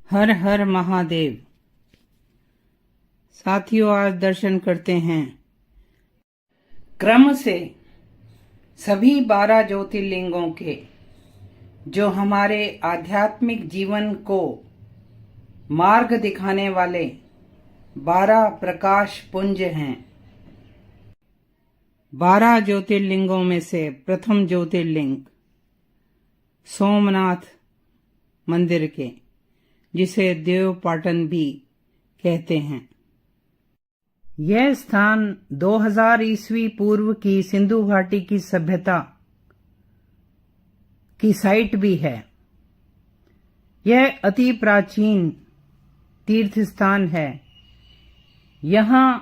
हर हर महादेव। साथियों, आज दर्शन करते हैं क्रम से सभी 12 ज्योतिर्लिंगों के, जो हमारे आध्यात्मिक जीवन को मार्ग दिखाने वाले 12 प्रकाश पुंज हैं। 12 ज्योतिर्लिंगों में से प्रथम ज्योतिर्लिंग सोमनाथ मंदिर के, जिसे देवपाटन भी कहते हैं। यह स्थान 2000 ईस्वी पूर्व की सिंधु घाटी की सभ्यता की साइट भी है। यह अति प्राचीन तीर्थ स्थान है। यहाँ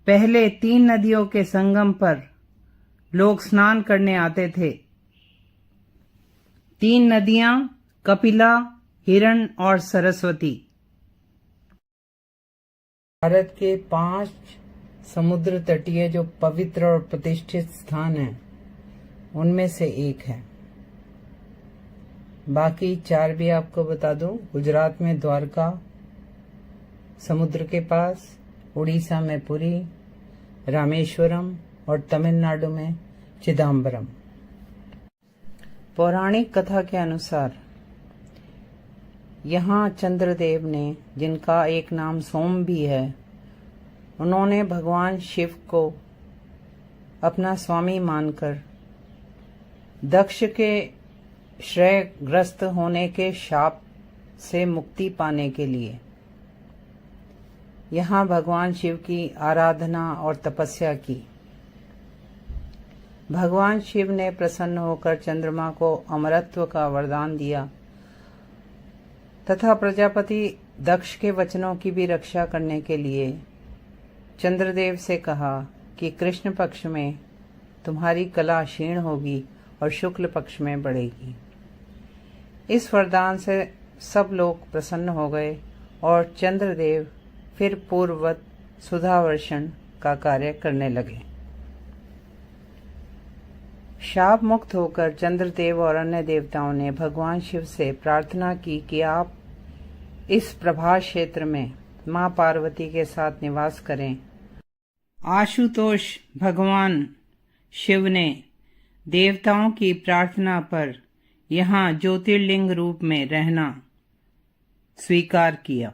पहले 3 नदियों के संगम पर लोग स्नान करने आते थे। 3 नदियां कपिला, हिरण और सरस्वती। भारत के 5 समुद्र तटीय जो पवित्र और प्रतिष्ठित स्थान हैं, उनमें से एक है। बाकी 4 भी आपको बता दूं। गुजरात में द्वारका समुद्र के पास, उड़ीसा में पुरी, रामेश्वरम और तमिलनाडु में चिदम्बरम। पौराणिक कथा के अनुसार यहाँ चंद्रदेव ने, जिनका एक नाम सोम भी है, उन्होंने भगवान शिव को अपना स्वामी मानकर दक्ष के श्रेयग्रस्त होने के शाप से मुक्ति पाने के लिए यहाँ भगवान शिव की आराधना और तपस्या की। भगवान शिव ने प्रसन्न होकर चंद्रमा को अमरत्व का वरदान दिया तथा प्रजापति दक्ष के वचनों की भी रक्षा करने के लिए चंद्रदेव से कहा कि कृष्ण पक्ष में तुम्हारी कला क्षीण होगी और शुक्ल पक्ष में बढ़ेगी। इस वरदान से सब लोग प्रसन्न हो गए और चंद्रदेव फिर पूर्ववत सुधावर्षण का कार्य करने लगे। शाप मुक्त होकर चंद्रदेव और अन्य देवताओं ने भगवान शिव से प्रार्थना की कि आप इस प्रभास क्षेत्र में मां पार्वती के साथ निवास करें। आशुतोष भगवान शिव ने देवताओं की प्रार्थना पर यहाँ ज्योतिर्लिंग रूप में रहना स्वीकार किया।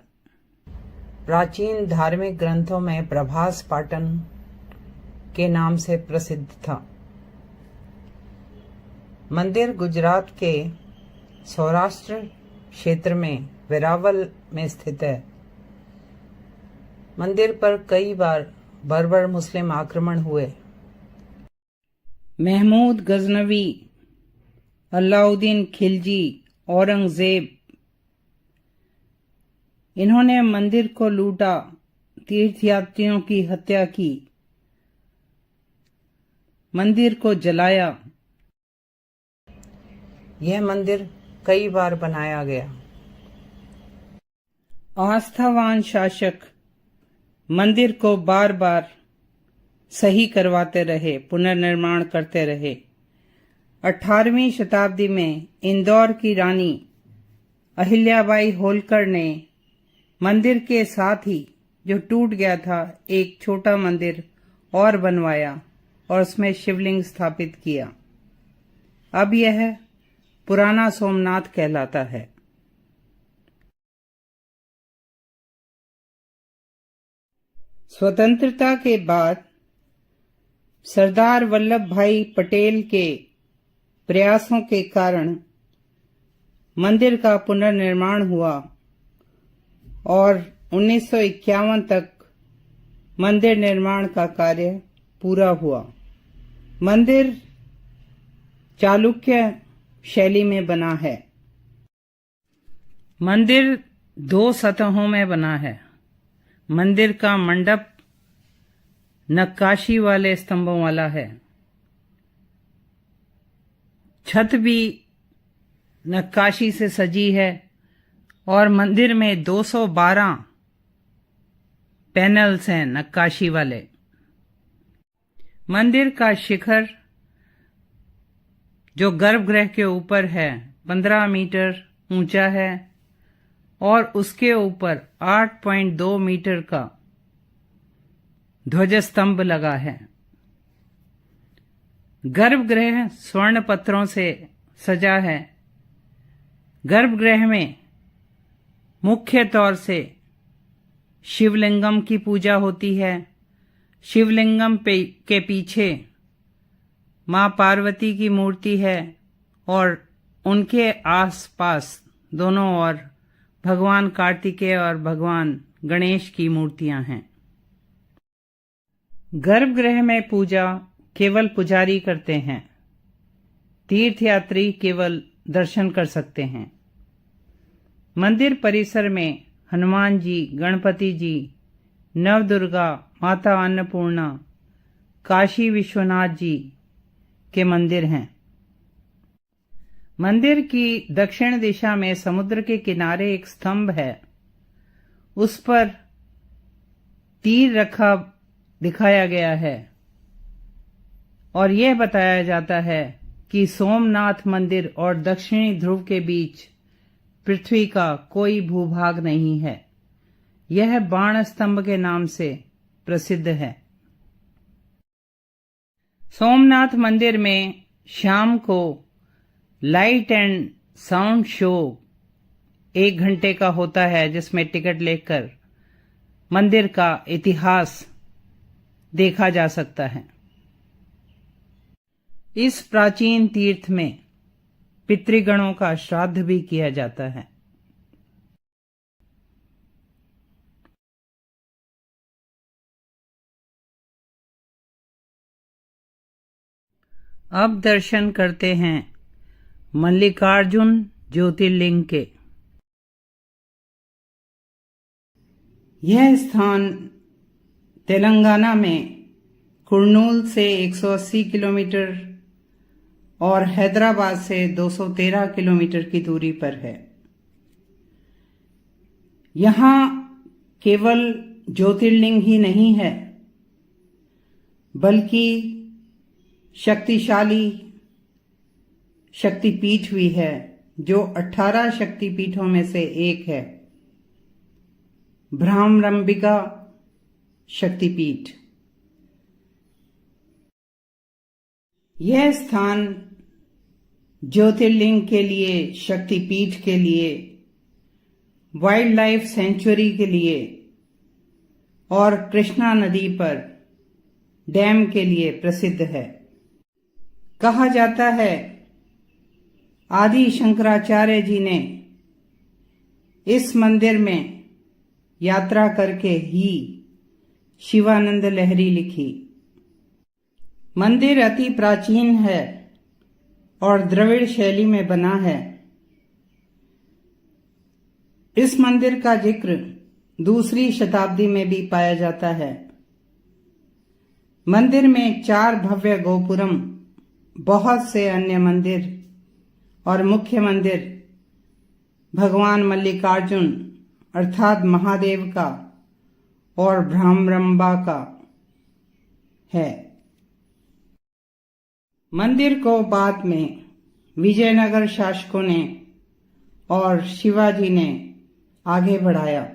प्राचीन धार्मिक ग्रंथों में प्रभास पाटन के नाम से प्रसिद्ध था। मंदिर गुजरात के सौराष्ट्र क्षेत्र में वेरावल में स्थित है। मंदिर पर कई बार बर्बर मुस्लिम आक्रमण हुए। महमूद गजनवी, अलाउद्दीन खिलजी, औरंगजेब, इन्होंने मंदिर को लूटा, तीर्थयात्रियों की हत्या की, मंदिर को जलाया। यह मंदिर कई बार बनाया गया। आस्थावान शासक मंदिर को बार बार सही करवाते रहे, पुनर्निर्माण करते रहे। 18वीं शताब्दी में इंदौर की रानी अहिल्याबाई होलकर ने मंदिर के साथ ही, जो टूट गया था, एक छोटा मंदिर और बनवाया और उसमें शिवलिंग स्थापित किया। अब यह पुराना सोमनाथ कहलाता है। स्वतंत्रता के बाद सरदार वल्लभ भाई पटेल के प्रयासों के कारण मंदिर का पुनर्निर्माण हुआ और 1951 तक मंदिर निर्माण का कार्य पूरा हुआ। मंदिर चालुक्य शैली में बना है। मंदिर 2 सतहों में बना है। मंदिर का मंडप नक्काशी वाले स्तंभों वाला है। छत भी नक्काशी से सजी है और मंदिर में 212 पैनल्स हैं नक्काशी वाले। मंदिर का शिखर जो गर्भगृह के ऊपर है 15 मीटर ऊंचा है और उसके ऊपर 8.2 मीटर का ध्वजस्तंभ लगा है। गर्भगृह स्वर्ण पत्रों से सजा है। गर्भगृह में मुख्य तौर से शिवलिंगम की पूजा होती है। शिवलिंगम के पीछे मां पार्वती की मूर्ति है और उनके आसपास दोनों ओर भगवान कार्तिकेय और भगवान गणेश की मूर्तियां हैं। गर्भगृह में पूजा केवल पुजारी करते हैं। तीर्थयात्री केवल दर्शन कर सकते हैं। मंदिर परिसर में हनुमान जी, गणपति जी, नवदुर्गा, माता अन्नपूर्णा, काशी विश्वनाथ जी के मंदिर हैं। मंदिर की दक्षिण दिशा में समुद्र के किनारे एक स्तंभ है। उस पर तीर रखा दिखाया गया है और यह बताया जाता है कि सोमनाथ मंदिर और दक्षिणी ध्रुव के बीच पृथ्वी का कोई भूभाग नहीं है। यह बाण स्तंभ के नाम से प्रसिद्ध है। सोमनाथ मंदिर में शाम को लाइट एंड साउंड शो 1 घंटे का होता है, जिसमें टिकट लेकर मंदिर का इतिहास देखा जा सकता है। इस प्राचीन तीर्थ में पितृगणों का श्राद्ध भी किया जाता है। अब दर्शन करते हैं मल्लिकार्जुन ज्योतिर्लिंग के। यह स्थान तेलंगाना में कुर्नूल से 180 किलोमीटर और हैदराबाद से 213 किलोमीटर की दूरी पर है। यहाँ केवल ज्योतिर्लिंग ही नहीं है, बल्कि शक्तिशाली शक्तिपीठ भी है, जो 18 शक्तिपीठों में से एक है, भ्रामरंबिका शक्तिपीठ। यह स्थान ज्योतिर्लिंग के लिए, शक्तिपीठ के लिए, वाइल्ड लाइफ सेंचुरी के लिए और कृष्णा नदी पर डैम के लिए प्रसिद्ध है। कहा जाता है आदि शंकराचार्य जी ने इस मंदिर में यात्रा करके ही शिवानंद लहरी लिखी। मंदिर अति प्राचीन है और द्रविड़ शैली में बना है। इस मंदिर का जिक्र 2री शताब्दी में भी पाया जाता है। मंदिर में 4 भव्य गोपुरम, बहुत से अन्य मंदिर और मुख्य मंदिर भगवान मल्लिकार्जुन अर्थात महादेव का और भ्रामरंबा का है। मंदिर को बाद में विजयनगर शासकों ने और शिवाजी ने आगे बढ़ाया।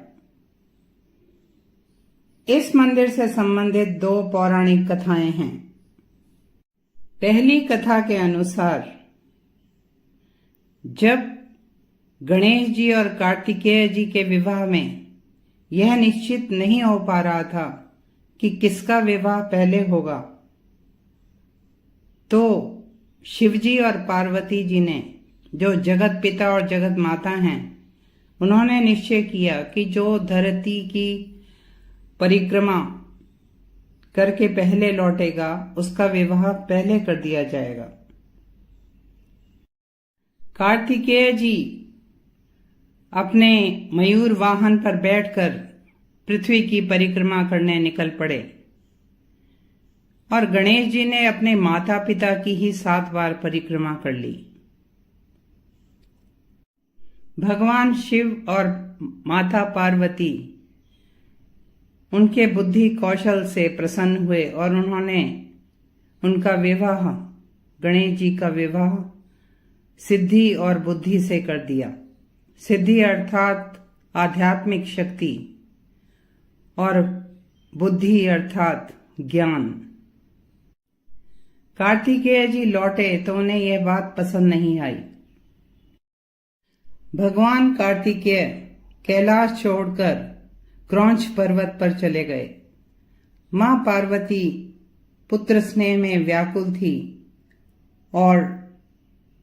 इस मंदिर से संबंधित 2 पौराणिक कथाएं हैं। पहली कथा के अनुसार जब गणेश जी और कार्तिकेय जी के विवाह में यह निश्चित नहीं हो पा रहा था कि किसका विवाह पहले होगा, तो शिवजी और पार्वती जी ने, जो जगत पिता और जगत माता हैं, उन्होंने निश्चय किया कि जो धरती की परिक्रमा करके पहले लौटेगा उसका विवाह पहले कर दिया जाएगा। कार्तिकेय जी अपने मयूर वाहन पर बैठकर पृथ्वी की परिक्रमा करने निकल पड़े और गणेश जी ने अपने माता पिता की ही 7 बार परिक्रमा कर ली। भगवान शिव और माता पार्वती उनके बुद्धि कौशल से प्रसन्न हुए और उन्होंने उनका विवाह, गणेश जी का विवाह सिद्धि और बुद्धि से कर दिया। सिद्धि अर्थात आध्यात्मिक शक्ति और बुद्धि अर्थात ज्ञान। कार्तिकेय जी लौटे तो उन्हें यह बात पसंद नहीं आई। भगवान कार्तिकेय कैलाश छोड़कर क्रौंच पर्वत पर चले गए। मां पार्वती पुत्र स्नेह में व्याकुल थी और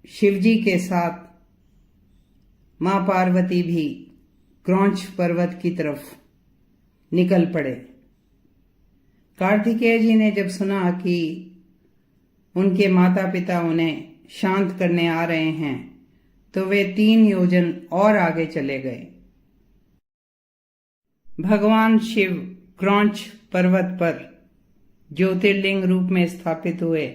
शिवजी के साथ मां पार्वती भी क्रौंच पर्वत की तरफ निकल पड़े। कार्तिकेय जी ने जब सुना कि उनके माता पिता उन्हें शांत करने आ रहे हैं तो वे 3 योजन और आगे चले गए। भगवान शिव क्रौंच पर्वत पर ज्योतिर्लिंग रूप में स्थापित हुए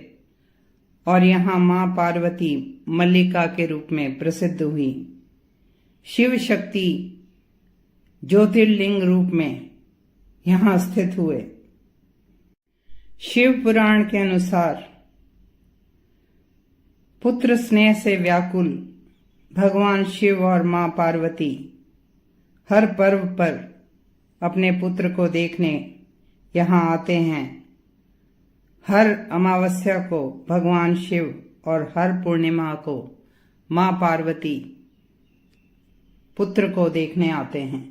और यहाँ मां पार्वती मल्लिका के रूप में प्रसिद्ध हुई। शिव शक्ति ज्योतिर्लिंग रूप में यहाँ स्थित हुए। शिव पुराण के अनुसार पुत्र स्नेह से व्याकुल भगवान शिव और मां पार्वती हर पर्व पर अपने पुत्र को देखने यहाँ आते हैं। हर अमावस्या को भगवान शिव और हर पूर्णिमा को मां पार्वती पुत्र को देखने आते हैं।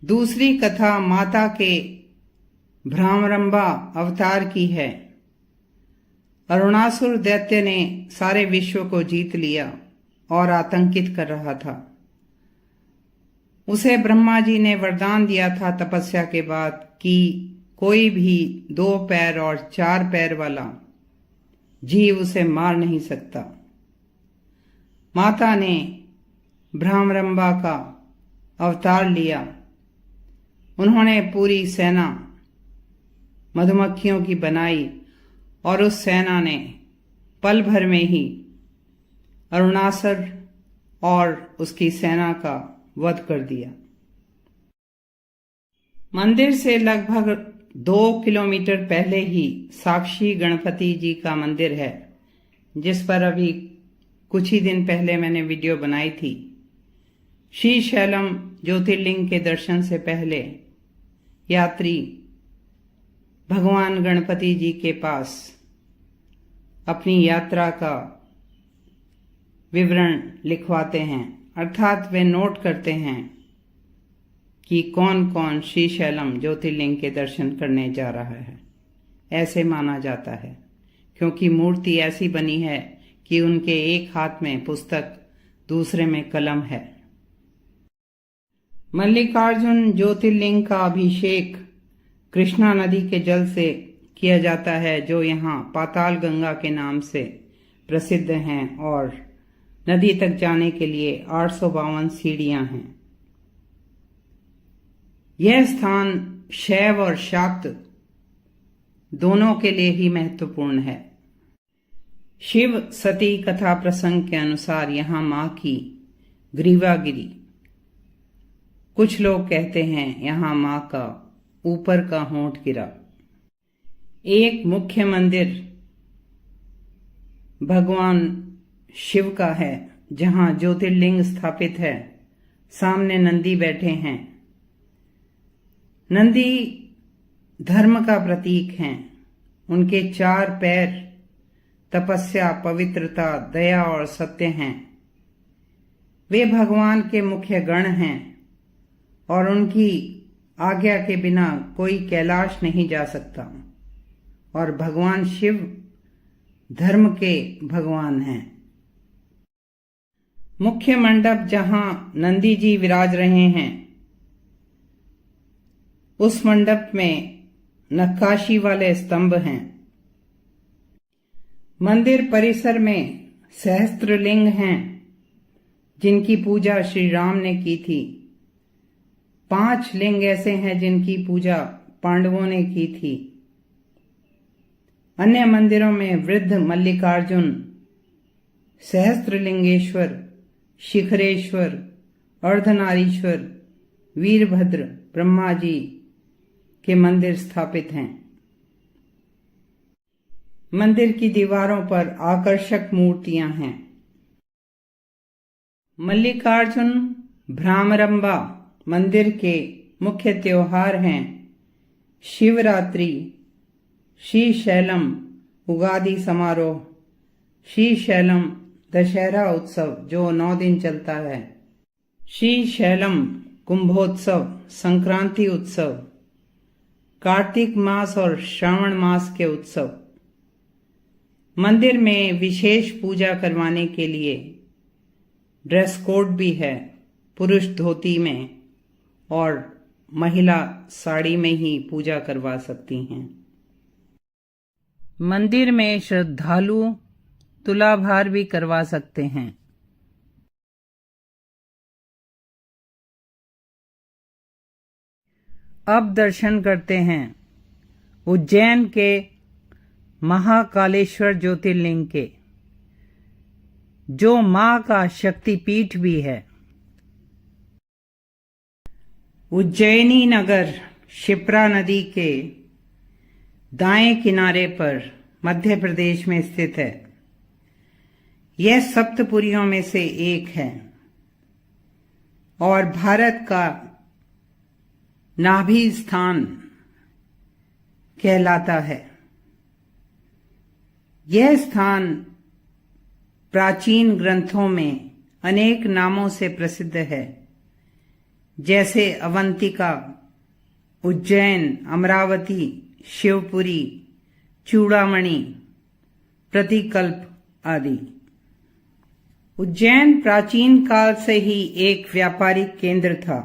दूसरी कथा माता के भ्रामरंभा अवतार की है। अरुणासुर दैत्य ने सारे विश्व को जीत लिया और आतंकित कर रहा था। उसे ब्रह्मा जी ने वरदान दिया था तपस्या के बाद कि कोई भी 2 पैर और 4 पैर वाला जीव उसे मार नहीं सकता। माता ने भ्रामरंभा का अवतार लिया। उन्होंने पूरी सेना मधुमक्खियों की बनाई और उस सेना ने पल भर में ही अरुणासुर और उसकी सेना का वध कर दिया। मंदिर से लगभग 2 किलोमीटर पहले ही साक्षी गणपति जी का मंदिर है, जिस पर अभी कुछ ही दिन पहले मैंने वीडियो बनाई थी। श्रीशैलम ज्योतिर्लिंग के दर्शन से पहले यात्री भगवान गणपति जी के पास अपनी यात्रा का विवरण लिखवाते हैं, अर्थात वे नोट करते हैं कि कौन कौन श्रीशैलम ज्योतिर्लिंग के दर्शन करने जा रहा है। ऐसे माना जाता है क्योंकि मूर्ति ऐसी बनी है कि उनके एक हाथ में पुस्तक, दूसरे में कलम है। मल्लिकार्जुन ज्योतिर्लिंग का अभिषेक कृष्णा नदी के जल से किया जाता है, जो यहाँ पाताल गंगा के नाम से प्रसिद्ध हैं और नदी तक जाने के लिए 852 सीढ़ियां हैं। यह स्थान शैव और शाक्त दोनों के लिए ही महत्वपूर्ण है। शिव सती कथा प्रसंग के अनुसार यहाँ मां की ग्रीवा गिरी। कुछ लोग कहते हैं यहाँ मां का ऊपर का होंठ गिरा। एक मुख्य मंदिर भगवान शिव का है जहां ज्योतिर्लिंग स्थापित है। सामने नंदी बैठे हैं। नंदी धर्म का प्रतीक हैं। उनके 4 पैर तपस्या, पवित्रता, दया और सत्य हैं। वे भगवान के मुख्य गण हैं और उनकी आज्ञा के बिना कोई कैलाश नहीं जा सकता। और भगवान शिव धर्म के भगवान हैं। मुख्य मंडप जहां नंदी जी विराज रहे हैं, उस मंडप में नक्काशी वाले स्तंभ हैं। मंदिर परिसर में सहस्त्रलिंग हैं जिनकी पूजा श्री राम ने की थी। 5 लिंग ऐसे हैं जिनकी पूजा पांडवों ने की थी। अन्य मंदिरों में वृद्ध मल्लिकार्जुन, सहस्त्रलिंगेश्वर, शिखरेश्वर, अर्धनारीश्वर, वीरभद्र, ब्रह्मा जी के मंदिर स्थापित हैं। मंदिर की दीवारों पर आकर्षक मूर्तियां हैं। मल्लिकार्जुन भ्रामरंबा मंदिर के मुख्य त्योहार हैं शिवरात्रि, श्रीशैलम उगादि समारोह, श्रीशैलम दशहरा उत्सव जो 9 दिन चलता है, श्रीशैलम कुंभोत्सव संक्रांति उत्सव, कार्तिक मास और श्रावण मास के उत्सव। मंदिर में विशेष पूजा करवाने के लिए ड्रेस कोड भी है, पुरुष धोती में और महिला साड़ी में ही पूजा करवा सकती हैं। मंदिर में श्रद्धालु तुलाभार भी करवा सकते हैं। अब दर्शन करते हैं उज्जैन के महाकालेश्वर ज्योतिर्लिंग के, जो मां का शक्तिपीठ भी है। उज्जैनी नगर शिप्रा नदी के दाएं किनारे पर मध्य प्रदेश में स्थित है। यह सप्तपुरियों में से एक है और भारत का नाभि स्थान कहलाता है। यह स्थान प्राचीन ग्रंथों में अनेक नामों से प्रसिद्ध है, जैसे अवंतिका, उज्जैन, अमरावती, शिवपुरी, चूड़ामणि, प्रतिकल्प आदि। उज्जैन प्राचीन काल से ही एक व्यापारिक केंद्र था।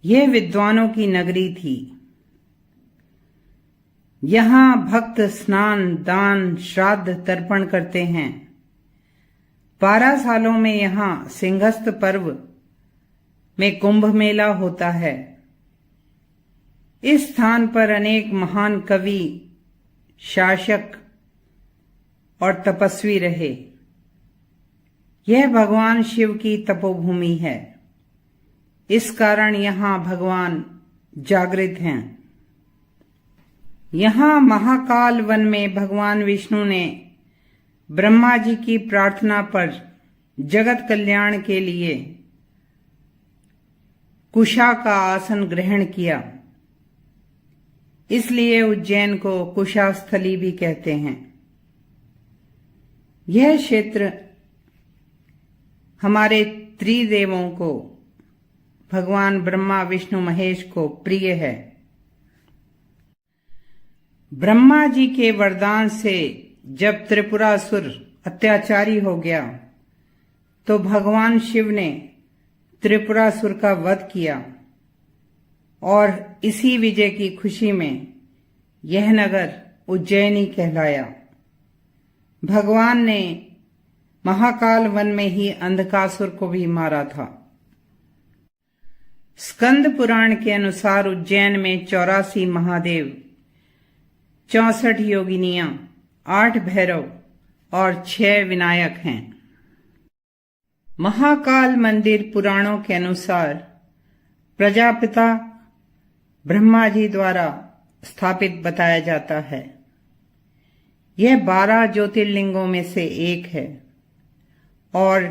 यह विद्वानों की नगरी थी। यहाँ भक्त स्नान, दान, श्राद्ध तर्पण करते हैं। 12 सालों में यहाँ सिंहस्थ पर्व में कुंभ मेला होता है। इस स्थान पर अनेक महान कवि, शासक और तपस्वी रहे। यह भगवान शिव की तपोभूमि है। इस कारण यहाँ भगवान जागृत हैं। यहाँ महाकाल वन में भगवान विष्णु ने ब्रह्मा जी की प्रार्थना पर जगत कल्याण के लिए कुशा का आसन ग्रहण किया। इसलिए उज्जैन को कुशास्थली भी कहते हैं। यह क्षेत्र हमारे त्रिदेवों को, भगवान ब्रह्मा, विष्णु, महेश को प्रिय है। ब्रह्मा जी के वरदान से जब त्रिपुरासुर अत्याचारी हो गया तो भगवान शिव ने त्रिपुरासुर का वध किया और इसी विजय की खुशी में यह नगर उज्जैनी कहलाया। भगवान ने महाकाल वन में ही अंधकासुर को भी मारा था। स्कंद पुराण के अनुसार उज्जैन में 84 महादेव, 64 योगिनियां, 8 भैरव और 6 विनायक हैं। महाकाल मंदिर पुराणों के अनुसार प्रजापिता ब्रह्मा जी द्वारा स्थापित बताया जाता है। यह 12 ज्योतिर्लिंगों में से एक है और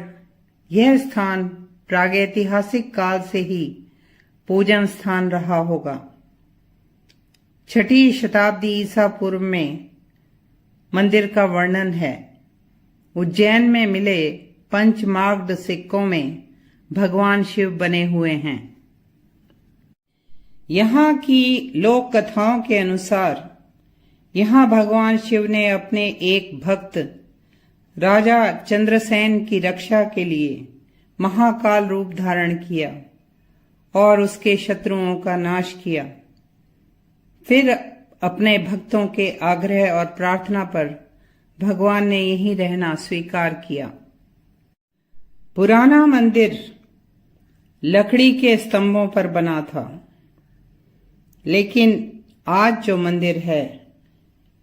यह स्थान प्रागैतिहासिक काल से ही पूजन स्थान रहा होगा। 6ठी शताब्दी ईसा पूर्व में मंदिर का वर्णन है। उज्जैन में मिले पंचमार्ग सिक्कों में भगवान शिव बने हुए हैं। यहाँ की लोक कथाओं के अनुसार यहाँ भगवान शिव ने अपने एक भक्त राजा चंद्रसेन की रक्षा के लिए महाकाल रूप धारण किया और उसके शत्रुओं का नाश किया। फिर अपने भक्तों के आग्रह और प्रार्थना पर भगवान ने यहीं रहना स्वीकार किया। पुराना मंदिर लकड़ी के स्तंभों पर बना था, लेकिन आज जो मंदिर है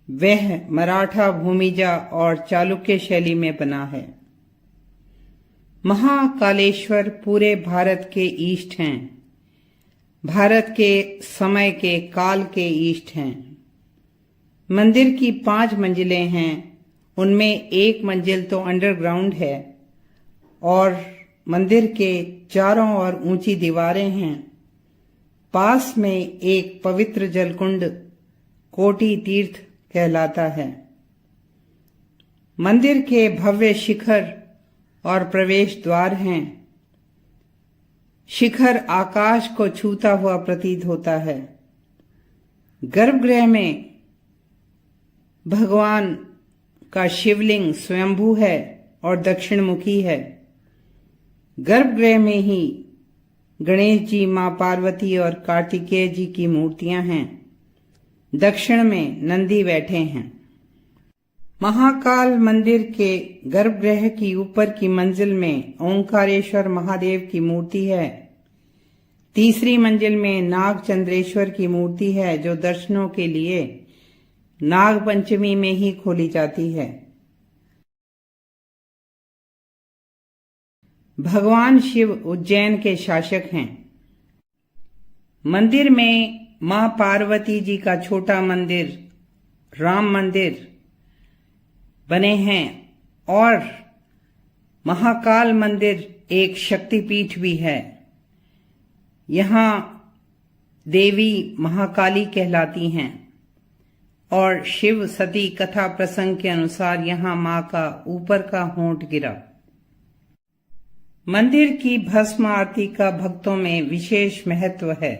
वह मराठा, भूमिजा और चालुक्य शैली में बना है। महाकालेश्वर पूरे भारत के ईष्ट हैं। भारत के समय के काल के ईष्ट हैं। मंदिर की 5 मंजिलें हैं। उनमें एक मंजिल तो अंडरग्राउंड है और मंदिर के चारों ओर ऊंची दीवारें हैं। पास में एक पवित्र जलकुंड कोटि तीर्थ कहलाता है। मंदिर के भव्य शिखर और प्रवेश द्वार हैं। शिखर आकाश को छूता हुआ प्रतीत होता है। गर्भगृह में भगवान का शिवलिंग स्वयंभू है और दक्षिणमुखी है। गर्भगृह में ही गणेश जी, मां पार्वती और कार्तिकेय जी की मूर्तियां हैं। दक्षिण में नंदी बैठे हैं। महाकाल मंदिर के गर्भगृह की ऊपर की मंजिल में ओंकारेश्वर महादेव की मूर्ति है। तीसरी मंजिल में नागचंद्रेश्वर की मूर्ति है, जो दर्शनों के लिए नाग पंचमी में ही खोली जाती है। भगवान शिव उज्जैन के शासक हैं। मंदिर में मां पार्वती जी का छोटा मंदिर, राम मंदिर बने हैं और महाकाल मंदिर एक शक्तिपीठ भी है। यहाँ देवी महाकाली कहलाती हैं और शिव सती कथा प्रसंग के अनुसार यहाँ मां का ऊपर का होंठ गिरा। मंदिर की भस्म आरती का भक्तों में विशेष महत्व है,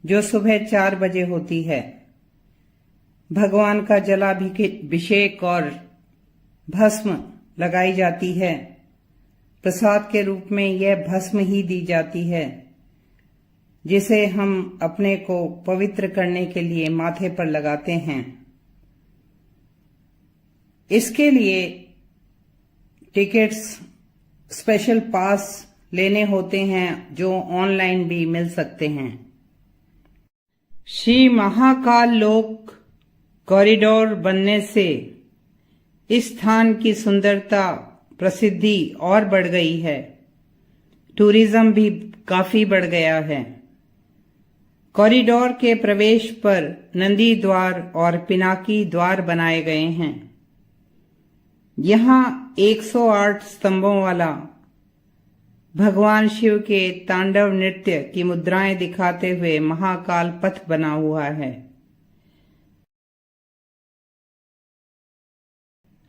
जो सुबह 4 बजे होती है। भगवान का जलाभिषेक और भस्म लगाई जाती है। प्रसाद के रूप में यह भस्म ही दी जाती है, जिसे हम अपने को पवित्र करने के लिए माथे पर लगाते हैं। इसके लिए टिकट्स, स्पेशल पास लेने होते हैं, जो ऑनलाइन भी मिल सकते हैं। श्री महाकाल लोक कॉरिडोर बनने से इस स्थान की सुंदरता, प्रसिद्धि और बढ़ गई है। टूरिज्म भी काफी बढ़ गया है। कॉरिडोर के प्रवेश पर नंदी द्वार और पिनाकी द्वार बनाए गए हैं। यहाँ 108 स्तंभों वाला भगवान शिव के तांडव नृत्य की मुद्राएं दिखाते हुए महाकाल पथ बना हुआ है।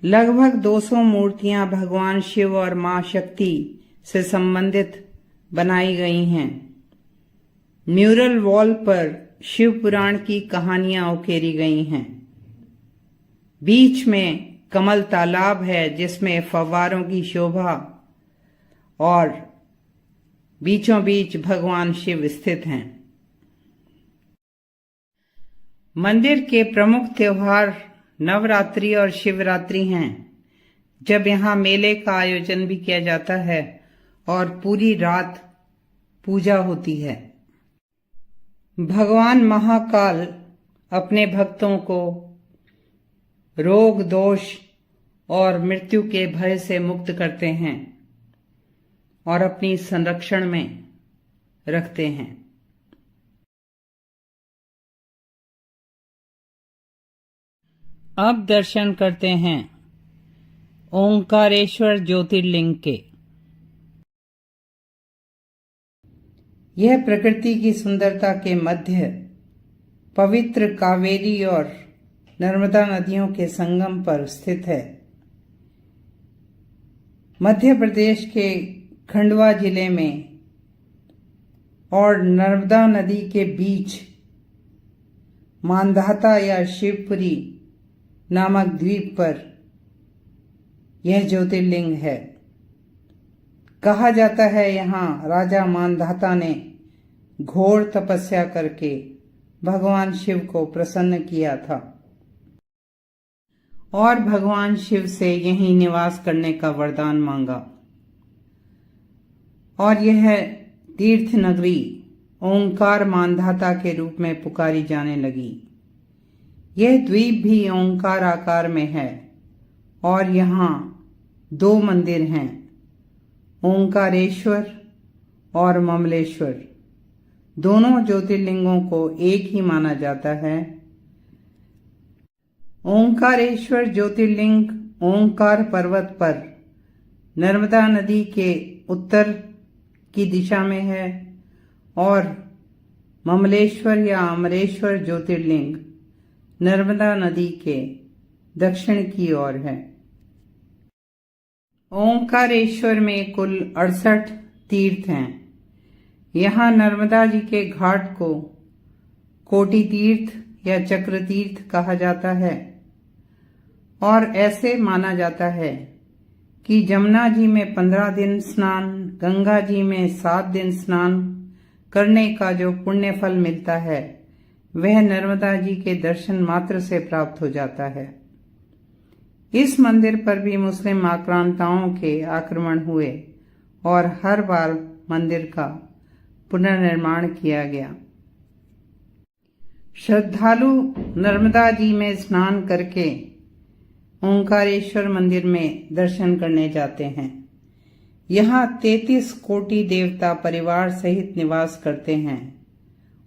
लगभग 200 मूर्तियां भगवान शिव और मां शक्ति से संबंधित बनाई गई हैं। म्यूरल वॉल पर शिव पुराण की कहानियां उकेरी गई हैं। बीच में कमल तालाब है, जिसमें फव्वारों की शोभा, और बीचों बीच भगवान शिव स्थित हैं। मंदिर के प्रमुख त्योहार नवरात्रि और शिवरात्रि हैं, जब यहाँ मेले का आयोजन भी किया जाता है और पूरी रात पूजा होती है। भगवान महाकाल अपने भक्तों को रोग, दोष और मृत्यु के भय से मुक्त करते हैं और अपनी संरक्षण में रखते हैं। अब दर्शन करते हैं ओंकारेश्वर ज्योतिर्लिंग के। यह प्रकृति की सुंदरता के मध्य पवित्र कावेरी और नर्मदा नदियों के संगम पर स्थित है। मध्य प्रदेश के खंडवा जिले में और नर्मदा नदी के बीच मांधाता या शिवपुरी नामक द्वीप पर यह ज्योतिर्लिंग है। कहा जाता है यहाँ राजा मांधाता ने घोर तपस्या करके भगवान शिव को प्रसन्न किया था और भगवान शिव से यहीं निवास करने का वरदान मांगा, और यह तीर्थ नगरी ओंकार मांधाता के रूप में पुकारी जाने लगी। यह द्वीप भी ओंकार आकार में है और यहाँ 2 मंदिर हैं, ओंकारेश्वर और ममलेश्वर। दोनों ज्योतिर्लिंगों को एक ही माना जाता है। ओंकारेश्वर ज्योतिर्लिंग ओंकार पर्वत पर नर्मदा नदी के उत्तर की दिशा में है और ममलेश्वर या अमरेश्वर ज्योतिर्लिंग नर्मदा नदी के दक्षिण की ओर है। ओंकारेश्वर में कुल 68 तीर्थ हैं। यहाँ नर्मदा जी के घाट को कोटि तीर्थ या चक्र तीर्थ कहा जाता है और ऐसे माना जाता है कि जमुना जी में 15 दिन स्नान, गंगा जी में 7 दिन स्नान करने का जो पुण्य फल मिलता है वह नर्मदा जी के दर्शन मात्र से प्राप्त हो जाता है। इस मंदिर पर भी मुस्लिम आक्रांताओं के आक्रमण हुए और हर बार मंदिर का पुनर्निर्माण किया गया। श्रद्धालु नर्मदा जी में स्नान करके ओंकारेश्वर मंदिर में दर्शन करने जाते हैं। यहाँ 33 कोटि देवता परिवार सहित निवास करते हैं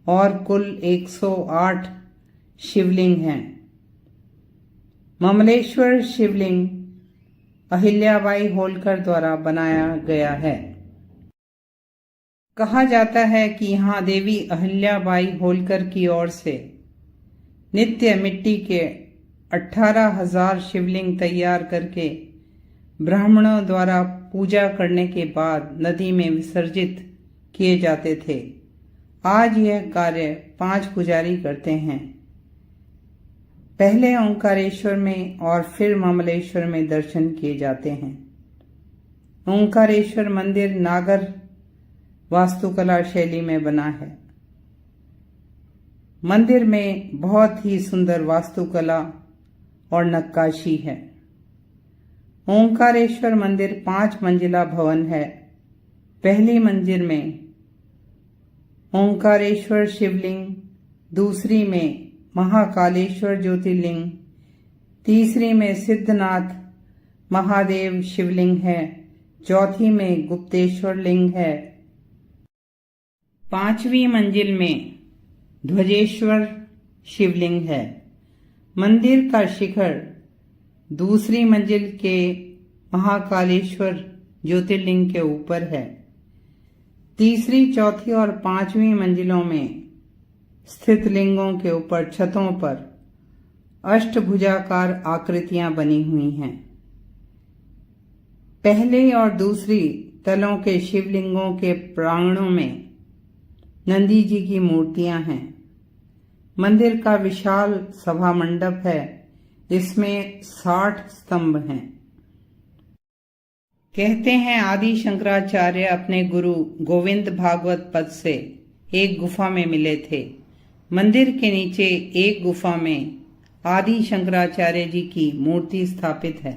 और कुल 108 शिवलिंग हैं। ममलेश्वर शिवलिंग अहिल्याबाई होलकर द्वारा बनाया गया है। कहा जाता है कि यहाँ देवी अहिल्याबाई होलकर की ओर से नित्य मिट्टी के 18,000 शिवलिंग तैयार करके ब्राह्मणों द्वारा पूजा करने के बाद नदी में विसर्जित किए जाते थे। आज यह कार्य 5 पुजारी करते हैं। पहले ओंकारेश्वर में और फिर ममलेश्वर में दर्शन किए जाते हैं। ओंकारेश्वर मंदिर नागर वास्तुकला शैली में बना है। मंदिर में बहुत ही सुंदर वास्तुकला और नक्काशी है। ओंकारेश्वर मंदिर 5 मंजिला भवन है। पहली मंजिल में ओंकारेश्वर शिवलिंग, दूसरी में महाकालेश्वर ज्योतिर्लिंग, तीसरी में सिद्धनाथ महादेव शिवलिंग है, चौथी में गुप्तेश्वर लिंग है, 5वीं मंजिल में ध्वजेश्वर शिवलिंग है। मंदिर का शिखर दूसरी मंजिल के महाकालेश्वर ज्योतिर्लिंग के ऊपर है। तीसरी, चौथी और 5वीं मंजिलों में स्थित लिंगों के ऊपर छतों पर अष्टभुजाकार आकृतियां बनी हुई हैं। पहले और दूसरी तलों के शिवलिंगों के प्रांगणों में नंदी जी की मूर्तियां हैं। मंदिर का विशाल सभा मंडप है। इसमें 60 स्तंभ हैं। कहते हैं आदि शंकराचार्य अपने गुरु गोविंद भागवत पद से एक गुफा में मिले थे। मंदिर के नीचे एक गुफा में आदि शंकराचार्य जी की मूर्ति स्थापित है।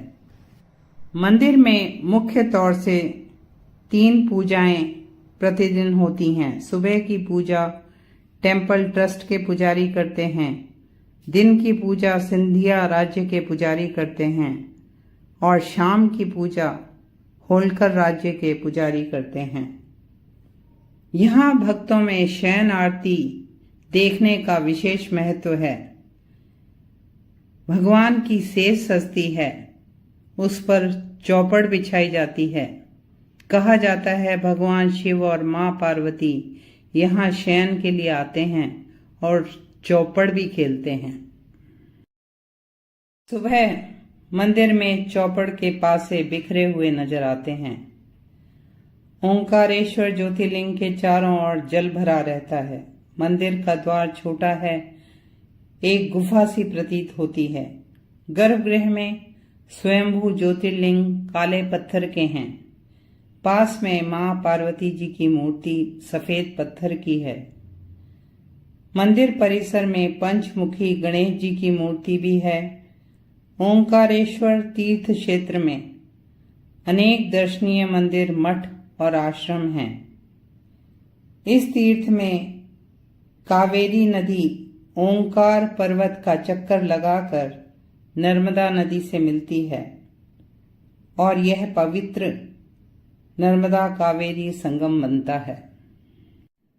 मंदिर में मुख्य तौर से 3 पूजाएं प्रतिदिन होती हैं। सुबह की पूजा टेम्पल ट्रस्ट के पुजारी करते हैं। दिन की पूजा सिंधिया राज्य के पुजारी करते हैं और शाम की पूजा होलकर राज्य के पुजारी करते हैं। यहाँ भक्तों में शयन आरती देखने का विशेष महत्व है। भगवान की सेज सजती है, उस पर चौपड़ बिछाई जाती है। कहा जाता है भगवान शिव और मां पार्वती यहाँ शयन के लिए आते हैं और चौपड़ भी खेलते हैं। सुबह मंदिर में चौपड़ के पासे बिखरे हुए नजर आते हैं। ओंकारेश्वर ज्योतिर्लिंग के चारों ओर जल भरा रहता है। मंदिर का द्वार छोटा है, एक गुफा सी प्रतीत होती है। गर्भगृह में स्वयंभू ज्योतिर्लिंग काले पत्थर के हैं। पास में मां पार्वती जी की मूर्ति सफेद पत्थर की है। मंदिर परिसर में पंचमुखी गणेश जी की मूर्ति भी है। ओंकारेश्वर तीर्थ क्षेत्र में अनेक दर्शनीय मंदिर, मठ और आश्रम हैं। इस तीर्थ में कावेरी नदी ओंकार पर्वत का चक्कर लगाकर नर्मदा नदी से मिलती है और यह पवित्र नर्मदा कावेरी संगम बनता है।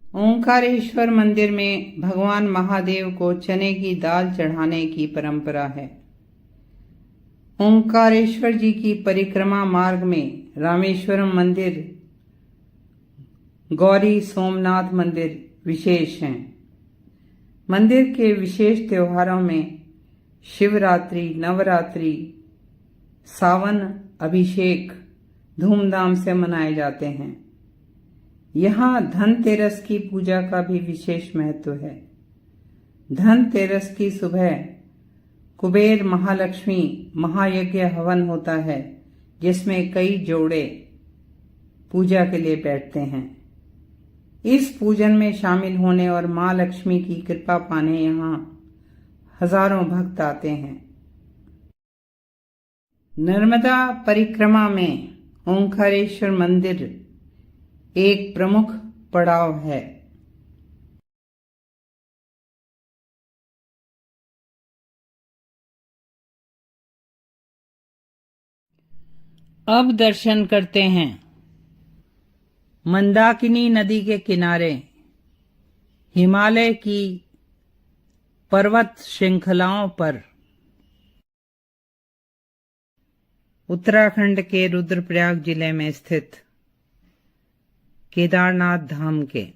ओंकारेश्वर मंदिर में भगवान महादेव को चने की दाल चढ़ाने की परंपरा है। ओंकारेश्वर जी की परिक्रमा मार्ग में रामेश्वरम मंदिर, गौरी सोमनाथ मंदिर विशेष हैं। मंदिर के विशेष त्योहारों में शिवरात्रि, नवरात्रि, सावन अभिषेक धूमधाम से मनाए जाते हैं। यहाँ धनतेरस की पूजा का भी विशेष महत्व है। धनतेरस की सुबह कुबेर महालक्ष्मी महायज्ञ हवन होता है, जिसमें कई जोड़े पूजा के लिए बैठते हैं। इस पूजन में शामिल होने और मां लक्ष्मी की कृपा पाने यहाँ हजारों भक्त आते हैं। नर्मदा परिक्रमा में ओंकारेश्वर मंदिर एक प्रमुख पड़ाव है। अब दर्शन करते हैं मंदाकिनी नदी के किनारे हिमालय की पर्वत श्रृंखलाओं पर उत्तराखंड के रुद्रप्रयाग जिले में स्थित केदारनाथ धाम के।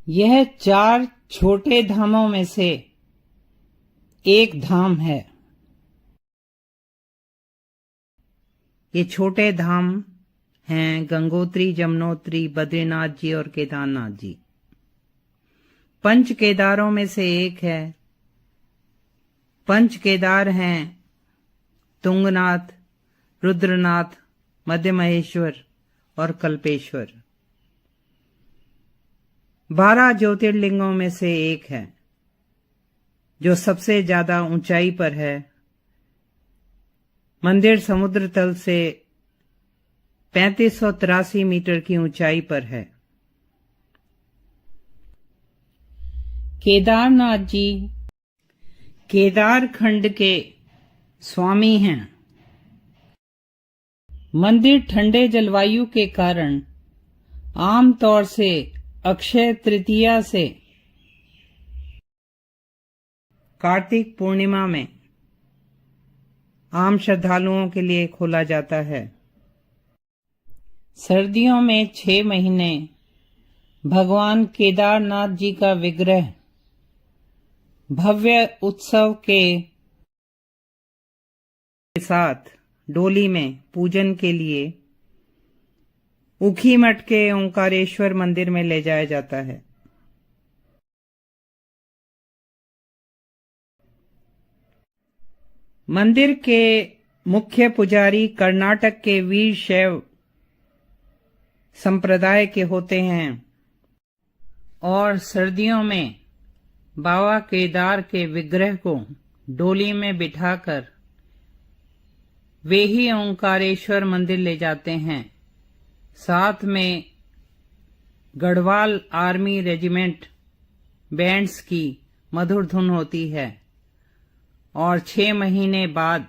यह 4 छोटे धामों में से एक धाम है। ये छोटे धाम हैं गंगोत्री, यमुनोत्री, बद्रीनाथ जी और केदारनाथ जी। 5 केदारों में से एक है। 5 केदार हैं तुंगनाथ, रुद्रनाथ, मध्य महेश्वर और कल्पेश्वर। 12 ज्योतिर्लिंगों में से एक है, जो सबसे ज्यादा ऊंचाई पर है। मंदिर समुद्र तल से 3583 मीटर की ऊंचाई पर है। केदारनाथ जी केदार खंड के स्वामी हैं। मंदिर ठंडे जलवायु के कारण आमतौर से अक्षय तृतीया से कार्तिक पूर्णिमा में आम श्रद्धालुओं के लिए खोला जाता है। सर्दियों में 6 महीने भगवान केदारनाथ जी का विग्रह भव्य उत्सव के साथ डोली में पूजन के लिए ऊखीमठ के ओंकारेश्वर मंदिर में ले जाया जाता है। मंदिर के मुख्य पुजारी कर्नाटक के वीर शैव संप्रदाय के होते हैं और सर्दियों में बाबा केदार के विग्रह को डोली में बिठाकर वे ही ओंकारेश्वर मंदिर ले जाते हैं। साथ में गढ़वाल आर्मी रेजिमेंट बैंड्स की मधुर धुन होती है और 6 महीने बाद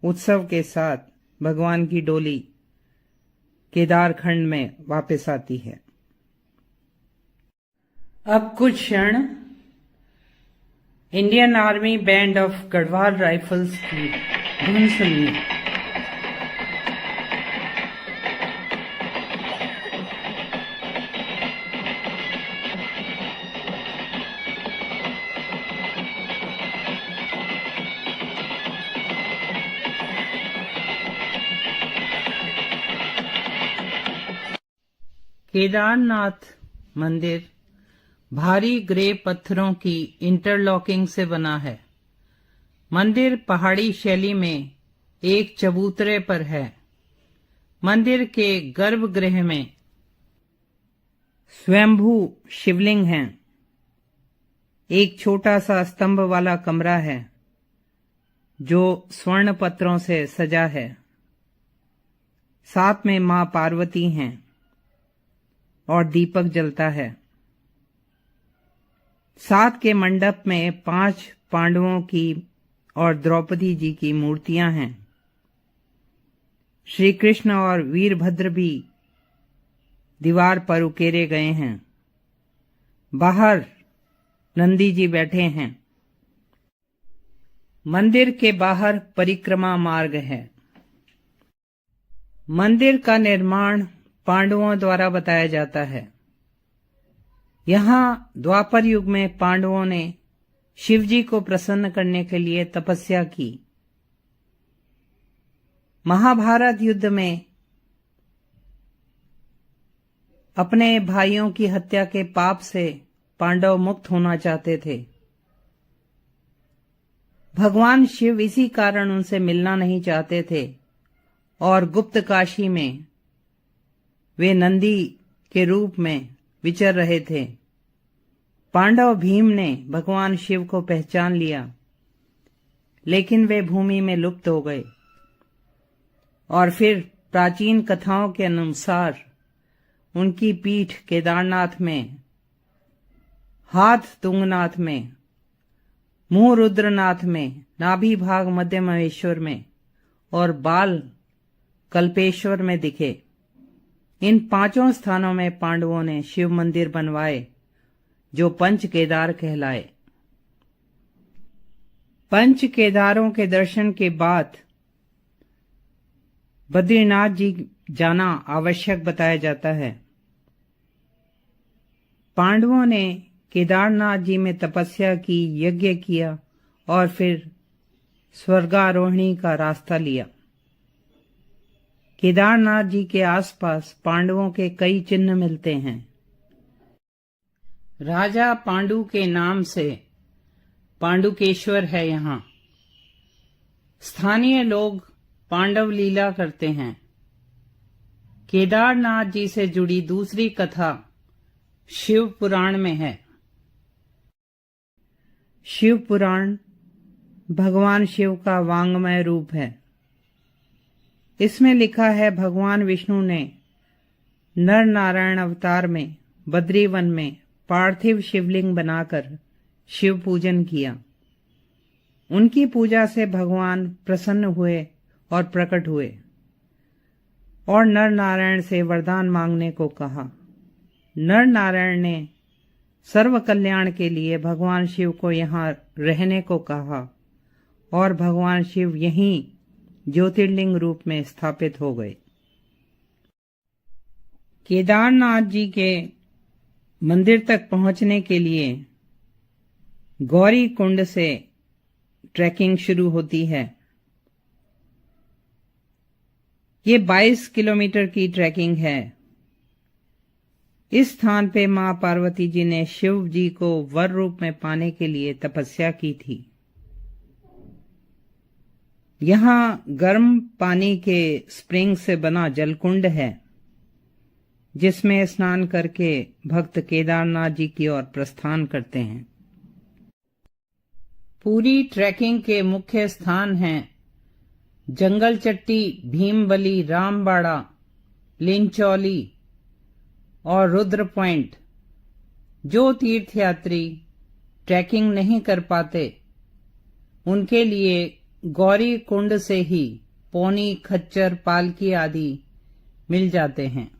उत्सव के साथ भगवान की डोली केदारखंड में वापस आती है। अब कुछ क्षण Indian army band of Garhwal rifles की धुन सुनिए। केदारनाथ मंदिर भारी ग्रे पत्थरों की इंटरलॉकिंग से बना है। मंदिर पहाड़ी शैली में एक चबूतरे पर है। मंदिर के गर्भगृह में स्वयंभू शिवलिंग हैं। एक छोटा सा स्तंभ वाला कमरा है जो स्वर्ण पत्रों से सजा है। साथ में मां पार्वती हैं और दीपक जलता है। साथ के मंडप में 5 पांडवों की और द्रौपदी जी की मूर्तियां हैं। श्री कृष्ण और वीरभद्र भी दीवार पर उकेरे गए हैं। बाहर नंदी जी बैठे हैं। मंदिर के बाहर परिक्रमा मार्ग है। मंदिर का निर्माण पांडवों द्वारा बताया जाता है। यहाँ द्वापर युग में पांडवों ने शिवजी को प्रसन्न करने के लिए तपस्या की। महाभारत युद्ध में अपने भाइयों की हत्या के पाप से पांडव मुक्त होना चाहते थे। भगवान शिव इसी कारण उनसे मिलना नहीं चाहते थे और गुप्त काशी में वे नंदी के रूप में विचर रहे थे। पांडव भीम ने भगवान शिव को पहचान लिया, लेकिन वे भूमि में लुप्त हो गए और फिर प्राचीन कथाओं के अनुसार उनकी पीठ केदारनाथ में, हाथ तुंगनाथ में, मुंह रुद्रनाथ में, नाभि भाग मध्य महेश्वर में और बाल कल्पेश्वर में दिखे। इन 5 स्थानों में पांडवों ने शिव मंदिर बनवाए जो पंच केदार कहलाए। पंच केदारों के दर्शन के बाद बद्रीनाथ जी जाना आवश्यक बताया जाता है। पांडवों ने केदारनाथ जी में तपस्या की, यज्ञ किया और फिर स्वर्गारोहणी का रास्ता लिया। केदारनाथ जी के आसपास पांडवों के कई चिन्ह मिलते हैं। राजा पांडु के नाम से पांडुकेश्वर है। यहाँ स्थानीय लोग पांडव लीला करते हैं। केदारनाथ जी से जुड़ी दूसरी कथा शिव पुराण में है। शिव पुराण भगवान शिव का वांग्मय रूप है। इसमें लिखा है, भगवान विष्णु ने नर नारायण अवतार में बद्रीवन में पार्थिव शिवलिंग बनाकर शिव पूजन किया। उनकी पूजा से भगवान प्रसन्न हुए और प्रकट हुए और नर नारायण से वरदान मांगने को कहा। नर नारायण ने सर्व कल्याण के लिए भगवान शिव को यहाँ रहने को कहा और भगवान शिव यहीं ज्योतिर्लिंग रूप में स्थापित हो गए। केदारनाथ जी के मंदिर तक पहुंचने के लिए गौरी कुंड से ट्रैकिंग शुरू होती है। ये 22 किलोमीटर की ट्रैकिंग है। इस स्थान पे मां पार्वती जी ने शिव जी को वर रूप में पाने के लिए तपस्या की थी। यहाँ गर्म पानी के स्प्रिंग से बना जलकुंड है, जिसमें स्नान करके भक्त केदारनाथ जी की ओर प्रस्थान करते हैं। पूरी ट्रैकिंग के मुख्य स्थान हैं जंगल चट्टी, भीमबली, रामबाड़ा, लिंचौली और रुद्र पॉइंट। जो तीर्थयात्री ट्रैकिंग नहीं कर पाते उनके लिए गौरी कुंड से ही पौनी, खच्चर, पालकी आदि मिल जाते हैं,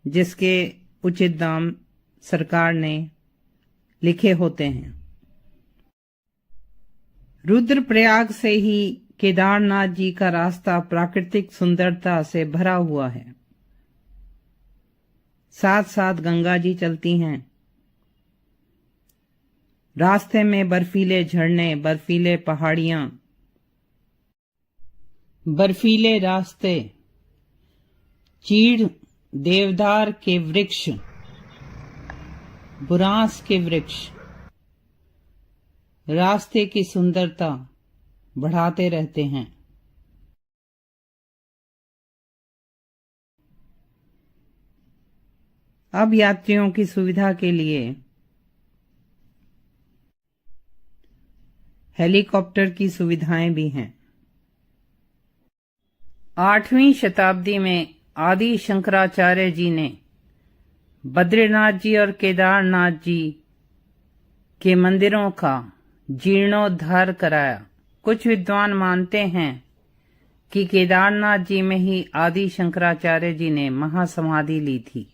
जिसके उचित दाम सरकार ने लिखे होते हैं। रुद्रप्रयाग से ही केदारनाथ जी का रास्ता प्राकृतिक सुंदरता से भरा हुआ है। साथ साथ गंगा जी चलती हैं। रास्ते में बर्फीले झरने, बर्फीले पहाड़ियां, बर्फीले रास्ते, चीड़, देवदार के वृक्ष, बुरांस के वृक्ष रास्ते की सुंदरता बढ़ाते रहते हैं। अब यात्रियों की सुविधा के लिए हेलीकॉप्टर की सुविधाएं भी हैं। 8वीं शताब्दी में आदि शंकराचार्य जी ने बद्रीनाथ जी और केदारनाथ जी के मंदिरों का जीर्णोद्धार कराया। कुछ विद्वान मानते हैं कि केदारनाथ जी में ही आदि शंकराचार्य जी ने महासमाधि ली थी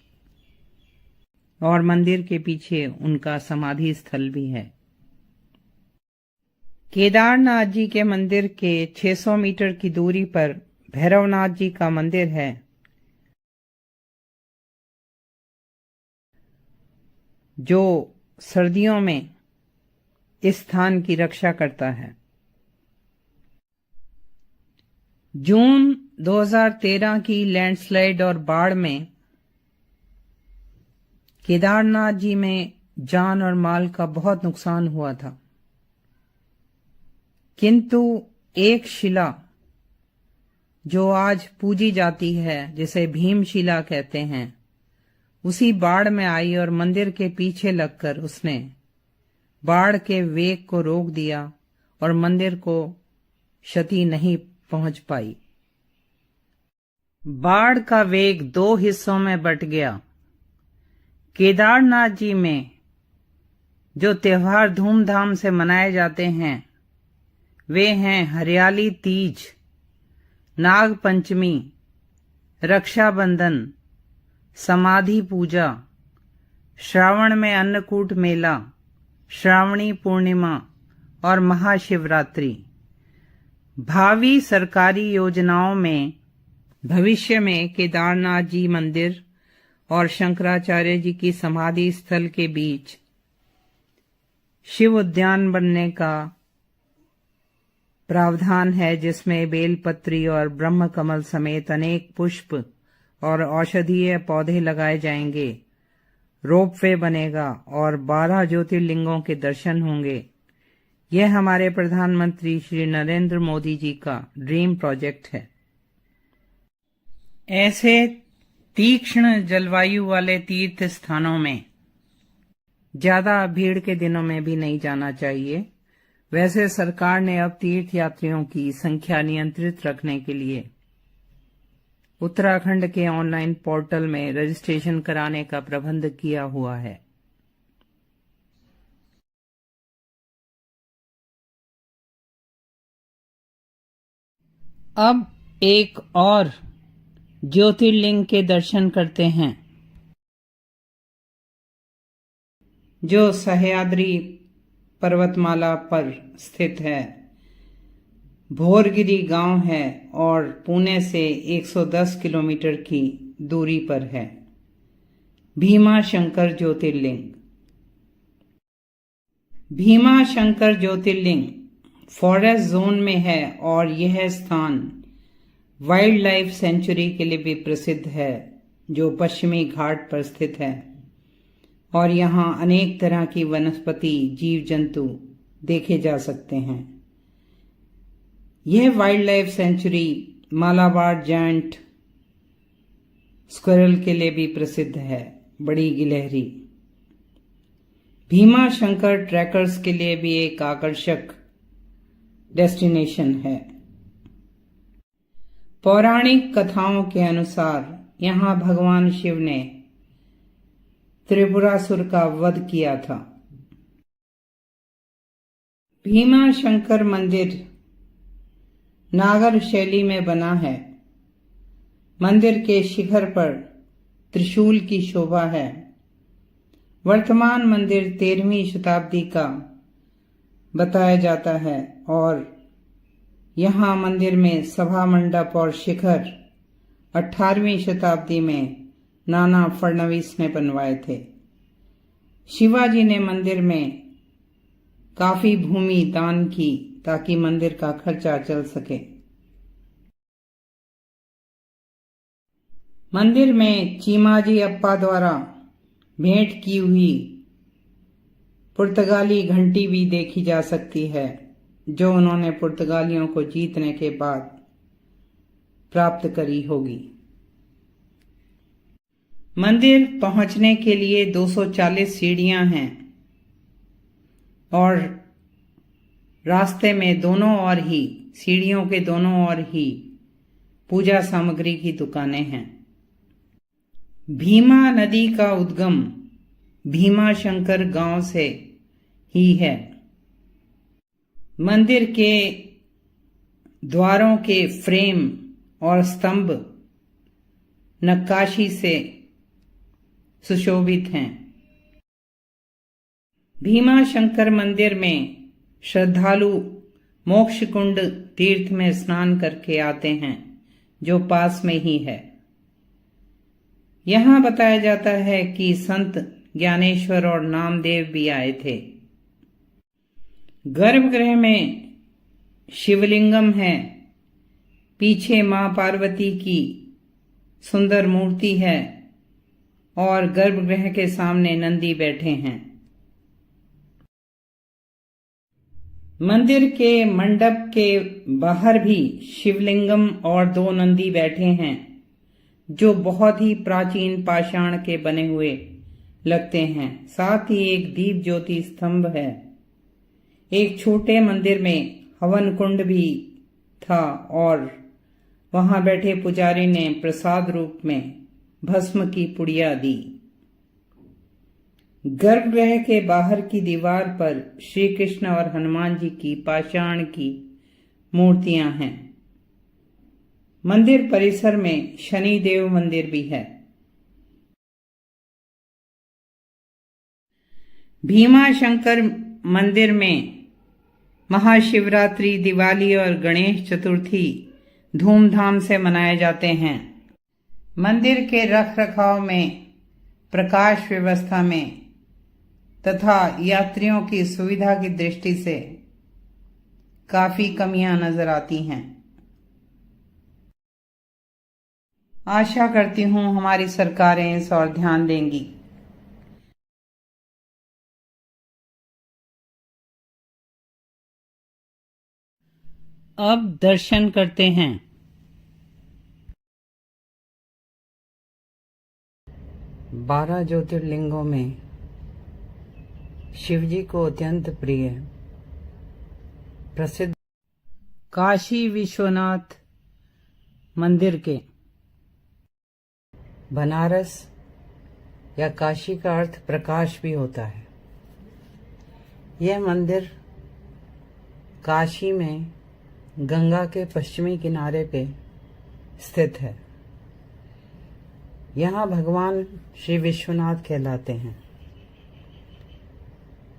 और मंदिर के पीछे उनका समाधि स्थल भी है। केदारनाथ जी के मंदिर के 600 मीटर की दूरी पर भैरवनाथ जी का मंदिर है, जो सर्दियों में इस स्थान की रक्षा करता है। जून 2013 की लैंडस्लाइड और बाढ़ में केदारनाथ जी में जान और माल का बहुत नुकसान हुआ था, किंतु एक शिला जो आज पूजी जाती है, जिसे भीमशिला कहते हैं, उसी बाढ़ में आई और मंदिर के पीछे लगकर उसने बाढ़ के वेग को रोक दिया और मंदिर को क्षति नहीं पहुंच पाई। बाढ़ का वेग 2 हिस्सों में बंट गया। केदारनाथ जी में जो त्योहार धूमधाम से मनाए जाते हैं वे हैं हरियाली तीज, नाग पंचमी, रक्षाबंधन, समाधि पूजा, श्रावण में अन्नकूट मेला, श्रावणी पूर्णिमा और महाशिवरात्रि। भावी सरकारी योजनाओं में भविष्य में केदारनाथ जी मंदिर और शंकराचार्य जी की समाधि स्थल के बीच शिव उद्यान बनने का प्रावधान है, जिसमें बेलपत्री और ब्रह्म कमल समेत अनेक पुष्प और औषधीय पौधे लगाए जाएंगे। रोपवे बनेगा और 12 ज्योतिर्लिंगों के दर्शन होंगे। यह हमारे प्रधानमंत्री श्री नरेंद्र मोदी जी का ड्रीम प्रोजेक्ट है। ऐसे तीक्ष्ण जलवायु वाले तीर्थ स्थानों में ज्यादा भीड़ के दिनों में भी नहीं जाना चाहिए। वैसे सरकार ने अब तीर्थ यात्रियों की संख्या नियंत्रित रखने के लिए उत्तराखंड के ऑनलाइन पोर्टल में रजिस्ट्रेशन कराने का प्रबंध किया हुआ है। अब एक और ज्योतिर्लिंग के दर्शन करते हैं, जो सह्याद्री पर्वतमाला पर स्थित है। भोरगिरी गांव है और पुणे से 110 किलोमीटर की दूरी पर है। भीमा शंकर ज्योतिर्लिंग। भीमा शंकर ज्योतिर्लिंग फॉरेस्ट जोन में है और यह स्थान वाइल्ड लाइफ सेंचुरी के लिए भी प्रसिद्ध है, जो पश्चिमी घाट पर स्थित है और यहाँ अनेक तरह की वनस्पति, जीव जंतु देखे जा सकते हैं। यह wild life sanctuary Malabar giant squirrel के लिए भी प्रसिद्ध है, बड़ी गिलहरी। भीमा शंकर ट्रैकर्स के लिए भी एक आकर्षक डेस्टिनेशन है। पौराणिक कथाओं के अनुसार यहाँ भगवान शिव ने त्रिपुरासुर का वध किया था। भीमा शंकर मंदिर नागर शैली में बना है। मंदिर के शिखर पर त्रिशूल की शोभा है। वर्तमान मंदिर 13वीं शताब्दी का बताया जाता है और यहाँ मंदिर में सभा मंडप और शिखर 18वीं शताब्दी में नाना फडणवीस ने बनवाए थे। शिवाजी ने मंदिर में काफी भूमि दान की ताकि मंदिर का खर्चा चल सके। मंदिर में चीमाजी अप्पा द्वारा भेंट की हुई पुर्तगाली घंटी भी देखी जा सकती है, जो उन्होंने पुर्तगालियों को जीतने के बाद प्राप्त करी होगी। मंदिर पहुंचने के लिए 240 सीढ़ियां हैं और रास्ते में दोनों ओर ही, सीढ़ियों के दोनों ओर ही पूजा सामग्री की दुकानें हैं। भीमा नदी का उद्गम भीमा शंकर गांव से ही है। मंदिर के द्वारों के फ्रेम और स्तंभ नक्काशी से सुशोभित हैं। भीमा शंकर मंदिर में श्रद्धालु मोक्ष कुंड तीर्थ में स्नान करके आते हैं, जो पास में ही है। यहाँ बताया जाता है कि संत ज्ञानेश्वर और नामदेव भी आए थे। गर्भगृह में शिवलिंगम है, पीछे मां पार्वती की सुंदर मूर्ति है और गर्भगृह के सामने नंदी बैठे हैं। मंदिर के मंडप के बाहर भी शिवलिंगम और 2 नंदी बैठे हैं, जो बहुत ही प्राचीन पाषाण के बने हुए लगते हैं। साथ ही एक दीप ज्योति स्तंभ है। एक छोटे मंदिर में हवन कुंड भी था और वहां बैठे पुजारी ने प्रसाद रूप में भस्म की पुड़िया दी। गर्भगृह के बाहर की दीवार पर श्री कृष्ण और हनुमान जी की पाषाण की मूर्तियां हैं। मंदिर परिसर में शनि देव मंदिर भी है। भीमा शंकर मंदिर में महाशिवरात्रि, दिवाली और गणेश चतुर्थी धूमधाम से मनाए जाते हैं। मंदिर के रखरखाव में, प्रकाश व्यवस्था में तथा यात्रियों की सुविधा की दृष्टि से काफी कमियां नजर आती हैं। आशा करती हूं हमारी सरकारें इस ओर ध्यान देंगी। अब दर्शन करते हैं। बारह ज्योतिर्लिंगों में शिवजी को अत्यंत प्रिय प्रसिद्ध काशी विश्वनाथ मंदिर के बनारस या काशी का अर्थ प्रकाश भी होता है। यह मंदिर काशी में गंगा के पश्चिमी किनारे पे स्थित है। यहाँ भगवान श्री विश्वनाथ कहलाते हैं।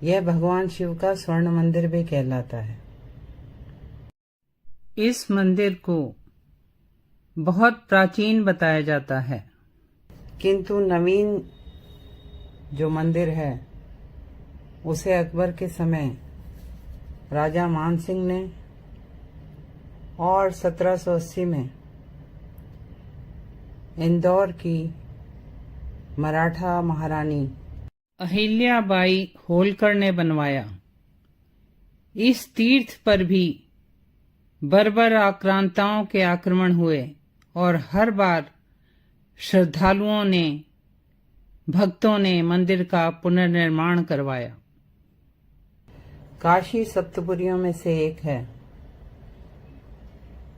यह भगवान शिव का स्वर्ण मंदिर भी कहलाता है। इस मंदिर को बहुत प्राचीन बताया जाता है, किंतु नवीन जो मंदिर है उसे अकबर के समय राजा मान सिंह ने और 1780 में इंदौर की मराठा महारानी अहिल्याबाई होलकर ने बनवाया। इस तीर्थ पर भी बर्बर आक्रांताओं के आक्रमण हुए और हर बार श्रद्धालुओं ने, भक्तों ने मंदिर का पुनर्निर्माण करवाया। काशी सप्तपुरियों में से एक है।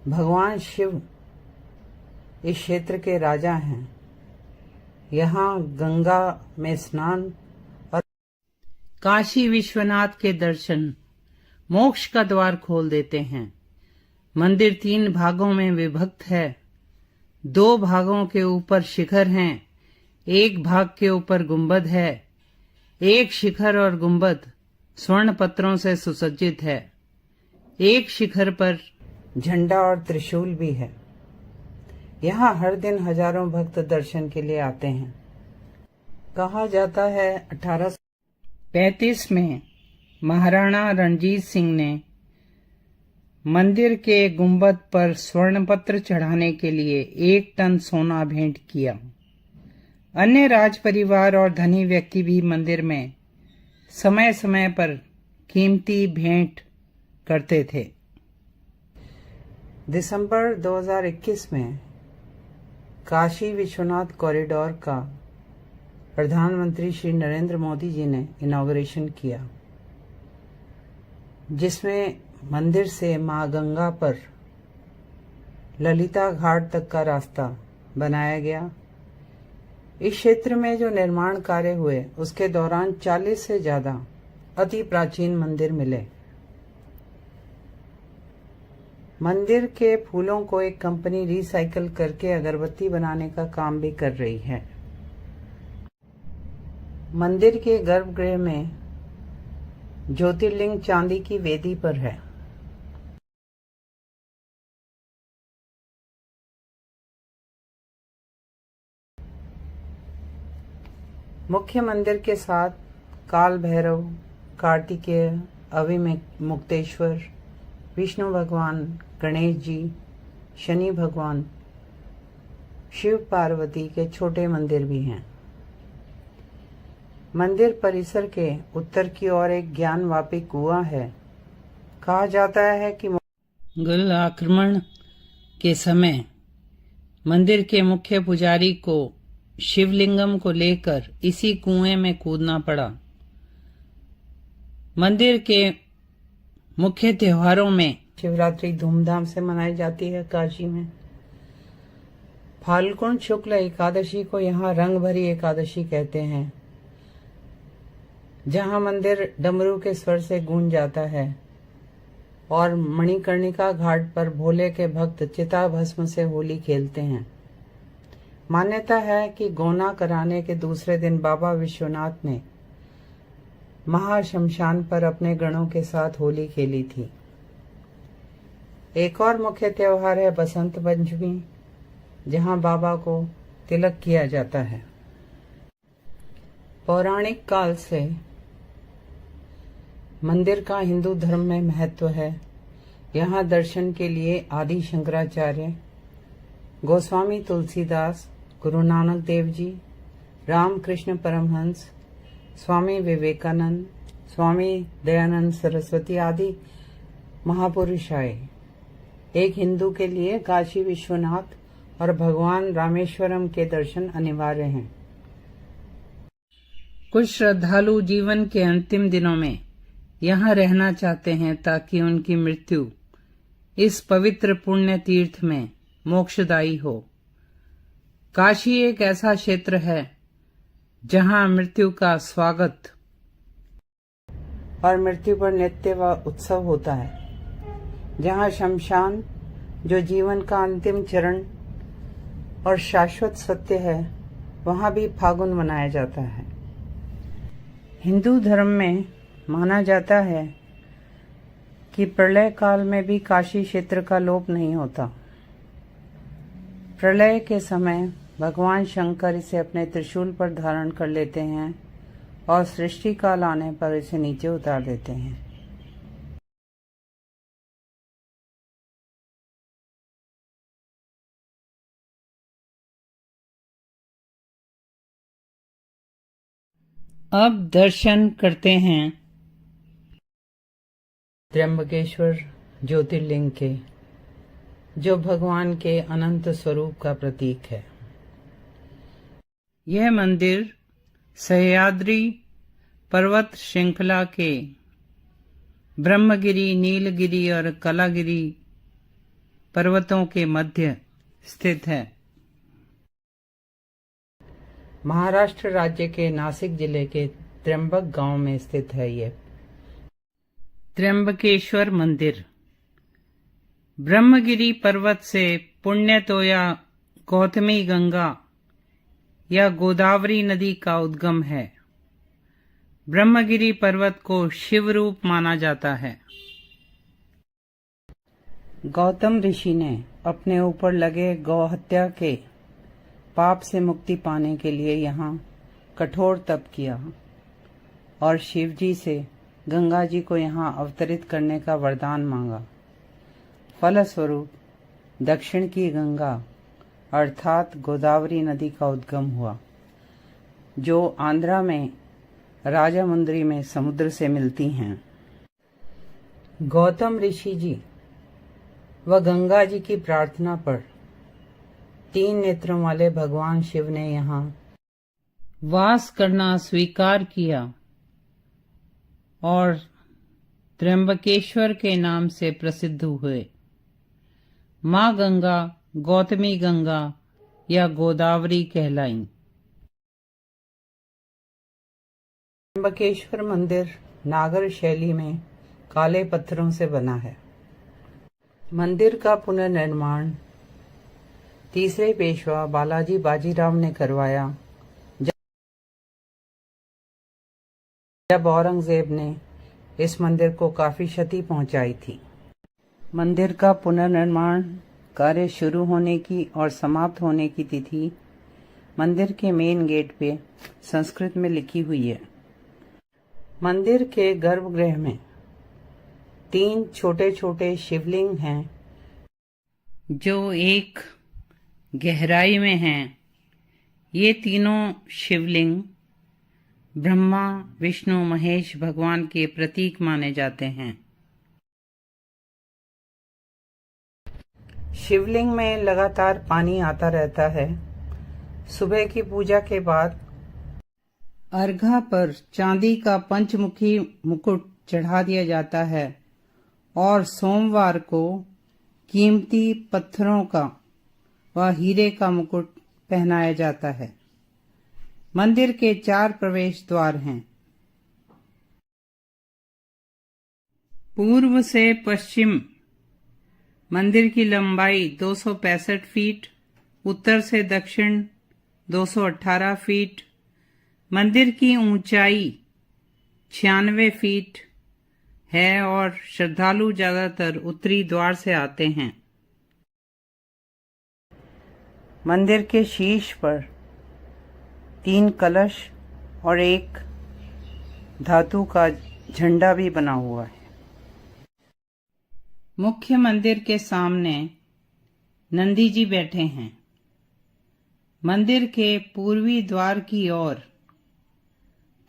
भगवान शिव इस क्षेत्र के राजा हैं। यहाँ गंगा में स्नान और काशी विश्वनाथ के दर्शन मोक्ष का द्वार खोल देते हैं। मंदिर 3 भागों में विभक्त है। 2 भागों के ऊपर शिखर हैं, एक भाग के ऊपर गुंबद है। एक शिखर और गुंबद स्वर्ण पत्रों से सुसज्जित है। एक शिखर पर झंडा और त्रिशूल भी है। यहाँ हर दिन हजारों भक्त दर्शन के लिए आते हैं। कहा जाता है 1835 में महाराणा रणजीत सिंह ने मंदिर के गुंबद पर स्वर्ण पत्र चढ़ाने के लिए 1 टन सोना भेंट किया। अन्य राज परिवार और धनी व्यक्ति भी मंदिर में समय समय पर कीमती भेंट करते थे। दिसंबर 2021 में काशी विश्वनाथ कॉरिडोर का प्रधानमंत्री श्री नरेंद्र मोदी जी ने इनॉग्रेशन किया, जिसमें मंदिर से मां गंगा पर ललिता घाट तक का रास्ता बनाया गया। इस क्षेत्र में जो निर्माण कार्य हुए उसके दौरान 40 से ज्यादा अति प्राचीन मंदिर मिले। मंदिर के फूलों को एक कंपनी रिसाइकल करके अगरबत्ती बनाने का काम भी कर रही है। मंदिर के गर्भगृह में ज्योतिर्लिंग चांदी की वेदी पर है। मुख्य मंदिर के साथ काल भैरव, कार्तिकेय, अविमुक्तेश्वर, विष्णु भगवान, गणेश जी, शनि भगवान, शिव पार्वती के छोटे मंदिर भी हैं। मंदिर परिसर के उत्तर की ओर एक ज्ञानवापी कुआं है। कहा जाता है कि मुगल आक्रमण के समय मंदिर के मुख्य पुजारी को शिवलिंगम को लेकर इसी कुएं में कूदना पड़ा। मंदिर के मुख्य त्योहारों में शिवरात्रि धूमधाम से मनाई जाती है काशी में। फाल्गुन शुक्ल एकादशी को यहाँ रंग भरी एकादशी कहते हैं, जहाँ मंदिर डमरू के स्वर से गूंज जाता है और मणिकर्णिका घाट पर भोले के भक्त चिता भस्म से होली खेलते हैं। मान्यता है कि गौना कराने के दूसरे दिन बाबा विश्वनाथ ने महाशमशान पर अपने गणों के साथ होली खेली थी। एक और मुख्य त्योहार है बसंत पंचमी, जहां बाबा को तिलक किया जाता है। पौराणिक काल से मंदिर का हिंदू धर्म में महत्व है। यहाँ दर्शन के लिए आदि शंकराचार्य, गोस्वामी तुलसीदास, गुरु नानक देव जी, रामकृष्ण परमहंस, स्वामी विवेकानंद, स्वामी दयानंद सरस्वती आदि महापुरुष आए। एक हिंदू के लिए काशी विश्वनाथ और भगवान रामेश्वरम के दर्शन अनिवार्य हैं। कुछ श्रद्धालु जीवन के अंतिम दिनों में यहाँ रहना चाहते हैं ताकि उनकी मृत्यु इस पवित्र पुण्य तीर्थ में मोक्षदायी हो। काशी एक ऐसा क्षेत्र है जहाँ मृत्यु का स्वागत और मृत्यु पर नित्य व उत्सव होता है। जहाँ शमशान, जो जीवन का अंतिम चरण और शाश्वत सत्य है, वहाँ भी फागुन मनाया जाता है। हिंदू धर्म में माना जाता है कि प्रलय काल में भी काशी क्षेत्र का लोप नहीं होता। प्रलय के समय भगवान शंकर इसे अपने त्रिशूल पर धारण कर लेते हैं और सृष्टि काल आने पर इसे नीचे उतार देते हैं। अब दर्शन करते हैं त्र्यंबकेश्वर ज्योतिर्लिंग के, जो भगवान के अनंत स्वरूप का प्रतीक है। यह मंदिर सह्याद्री पर्वत श्रृंखला के ब्रह्मगिरी, नीलगिरी और कलागिरी पर्वतों के मध्य स्थित है। महाराष्ट्र राज्य के नासिक जिले के त्र्यंबक गांव में स्थित है यह त्र्यंबकेश्वर मंदिर। ब्रह्मगिरी पर्वत से पुण्य तो या गौतमी गंगा या गोदावरी नदी का उद्गम है। ब्रह्मगिरी पर्वत को शिव रूप माना जाता है। गौतम ऋषि ने अपने ऊपर लगे गौहत्या के पाप से मुक्ति पाने के लिए यहाँ कठोर तप किया और शिव जी से गंगा जी को यहाँ अवतरित करने का वरदान मांगा। फलस्वरूप दक्षिण की गंगा अर्थात गोदावरी नदी का उद्गम हुआ, जो आंध्रा में राजामुंद्री में समुद्र से मिलती हैं। गौतम ऋषि जी व गंगा जी की प्रार्थना पर 3 नेत्रों वाले भगवान शिव ने यहाँ वास करना स्वीकार किया और त्र्यंबकेश्वर के नाम से प्रसिद्ध हुए। माँ गंगा गौतमी गंगा या गोदावरी कहलाईं। त्र्यंबकेश्वर मंदिर नागर शैली में काले पत्थरों से बना है। मंदिर का पुनर्निर्माण तीसरे पेशवा बालाजी बाजीराव ने करवाया, जब औरंगजेब ने इस मंदिर को काफी क्षति पहुंचाई थी। मंदिर का पुनर्निर्माण कार्य शुरू होने की और समाप्त होने की तिथि मंदिर के मेन गेट पे संस्कृत में लिखी हुई है। मंदिर के गर्भगृह में 3 छोटे छोटे शिवलिंग हैं जो एक गहराई में हैं। ये तीनों शिवलिंग ब्रह्मा, विष्णु, महेश भगवान के प्रतीक माने जाते हैं। शिवलिंग में लगातार पानी आता रहता है। सुबह की पूजा के बाद अर्घा पर चांदी का पंचमुखी मुकुट चढ़ा दिया जाता है और सोमवार को कीमती पत्थरों का व हीरे का मुकुट पहनाया जाता है। मंदिर के 4 प्रवेश द्वार हैं। पूर्व से पश्चिम मंदिर की लंबाई 265 फीट, उत्तर से दक्षिण 218 फीट, मंदिर की ऊंचाई 96 फीट है और श्रद्धालु ज्यादातर उत्तरी द्वार से आते हैं। मंदिर के शीर्ष पर 3 कलश और एक धातु का झंडा भी बना हुआ है। मुख्य मंदिर के सामने नंदी जी बैठे हैं। मंदिर के पूर्वी द्वार की ओर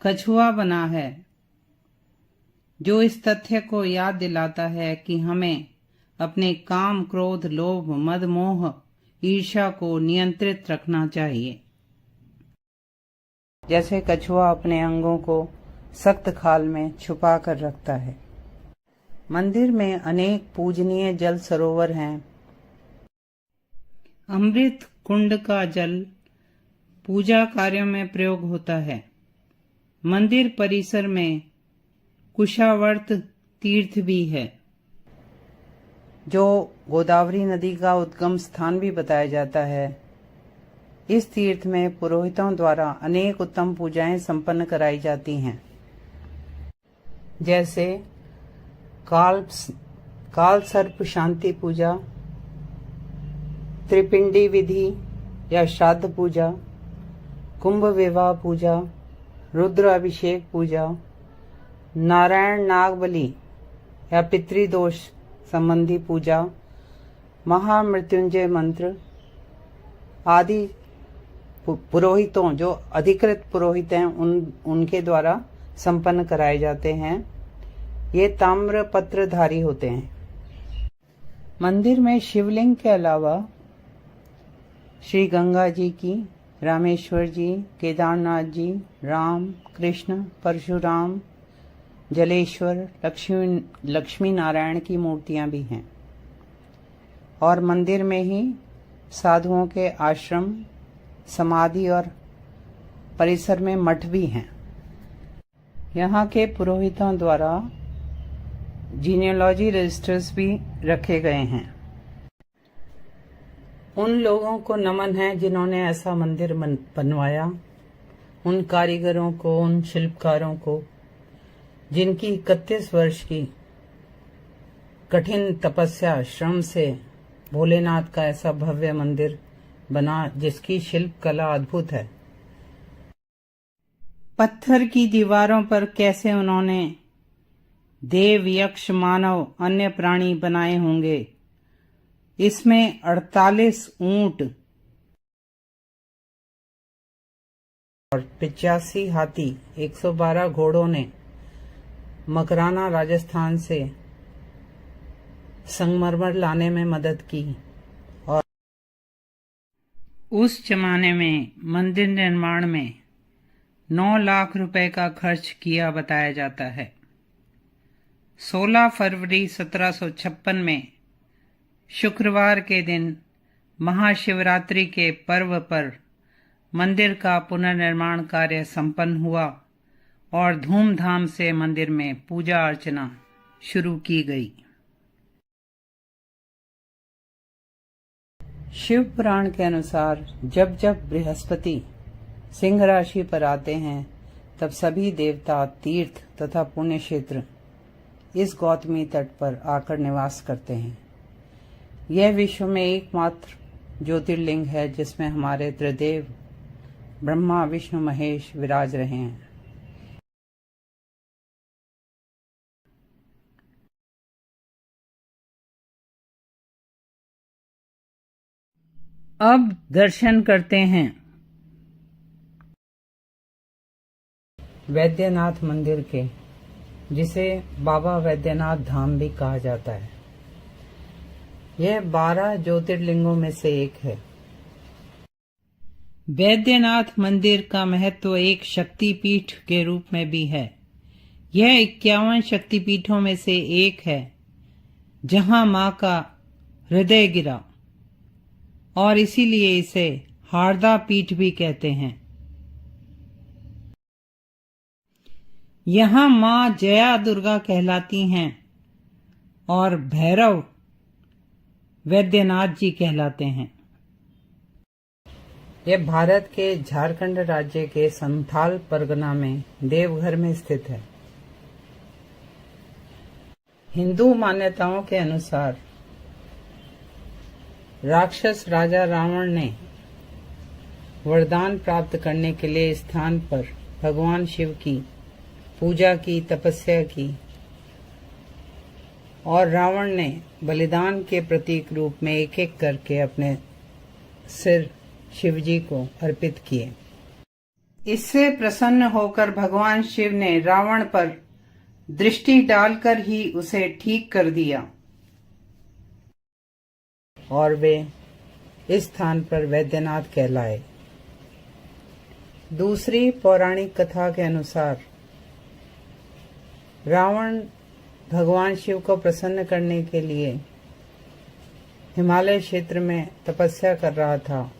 कछुआ बना है, जो इस तथ्य को याद दिलाता है कि हमें अपने काम, क्रोध, लोभ, मद, मोह, ईर्ष्या को नियंत्रित रखना चाहिए। जैसे कछुआ अपने अंगों को सख्त खाल में छुपा कर रखता है। मंदिर में अनेक पूजनीय जल सरोवर हैं। अमृत कुंड का जल पूजा कार्यों में प्रयोग होता है। मंदिर परिसर में कुशावर्त तीर्थ भी है, जो गोदावरी नदी का उद्गम स्थान भी बताया जाता है। इस तीर्थ में पुरोहितों द्वारा अनेक उत्तम पूजाएं संपन्न कराई जाती हैं, जैसे काल सर्प शांति पूजा, त्रिपिंडी विधि या श्राद्ध पूजा, कुंभ विवाह पूजा, रुद्र अभिषेक पूजा, नारायण नाग बलि या पितृदोष संबंधी पूजा, महामृत्युंजय मंत्र आदि पुरोहितों, जो अधिकृत पुरोहित हैं, उनके द्वारा संपन्न कराए जाते हैं। ये ताम्र पत्रधारी होते हैं। मंदिर में शिवलिंग के अलावा श्री गंगा जी की, रामेश्वर जी, केदारनाथ जी, राम, कृष्ण, परशुराम, जलेश्वर, लक्ष्मी नारायण की मूर्तियां भी हैं। और मंदिर में ही साधुओं के आश्रम, समाधि और परिसर में मठ भी हैं। यहाँ के पुरोहितों द्वारा जीनियोलॉजी रजिस्टर्स भी रखे गए हैं। उन लोगों को नमन है जिन्होंने ऐसा मंदिर बनवाया, उन कारीगरों को, उन शिल्पकारों को, जिनकी 31 वर्ष की कठिन तपस्या, श्रम से भोलेनाथ का ऐसा भव्य मंदिर बना, जिसकी शिल्प कला अद्भुत है। पत्थर की दीवारों पर कैसे उन्होंने देव, यक्ष, मानव, अन्य प्राणी बनाए होंगे। इसमें 48 ऊंट और 85 हाथी, 112 घोड़ों ने मकराना राजस्थान से संगमरमर लाने में मदद की। और उस जमाने में मंदिर निर्माण में 9 लाख रुपए का खर्च किया बताया जाता है। 16 फरवरी 1756 में शुक्रवार के दिन महाशिवरात्रि के पर्व पर मंदिर का पुनर्निर्माण कार्य संपन्न हुआ और धूमधाम से मंदिर में पूजा अर्चना शुरू की गई। शिव पुराण के अनुसार जब जब बृहस्पति सिंह राशि पर आते हैं, तब सभी देवता, तीर्थ तथा पुण्य क्षेत्र इस गौतमी तट पर आकर निवास करते हैं। यह विश्व में एकमात्र ज्योतिर्लिंग है जिसमें हमारे त्रिदेव ब्रह्मा विष्णु महेश विराज रहे हैं। अब दर्शन करते हैं वैद्यनाथ मंदिर के, जिसे बाबा वैद्यनाथ धाम भी कहा जाता है। यह 12 ज्योतिर्लिंगों में से एक है। वैद्यनाथ मंदिर का महत्व एक शक्तिपीठ के रूप में भी है। यह 51 शक्तिपीठों में से एक है जहां मां का हृदय गिरा, और इसीलिए इसे हारदा पीठ भी कहते हैं। यहाँ मां जया दुर्गा कहलाती हैं और भैरव वैद्यनाथ जी कहलाते हैं। यह भारत के झारखंड राज्य के संथाल परगना में देवघर में स्थित है। हिंदू मान्यताओं के अनुसार राक्षस राजा रावण ने वरदान प्राप्त करने के लिए इस स्थान पर भगवान शिव की पूजा की, तपस्या की, और रावण ने बलिदान के प्रतीक रूप में एक एक करके अपने सिर शिवजी को अर्पित किए। इससे प्रसन्न होकर भगवान शिव ने रावण पर दृष्टि डालकर ही उसे ठीक कर दिया और वे इस स्थान पर वैद्यनाथ कहलाए। दूसरी पौराणिक कथा के अनुसार रावण भगवान शिव को प्रसन्न करने के लिए हिमालय क्षेत्र में तपस्या कर रहा था।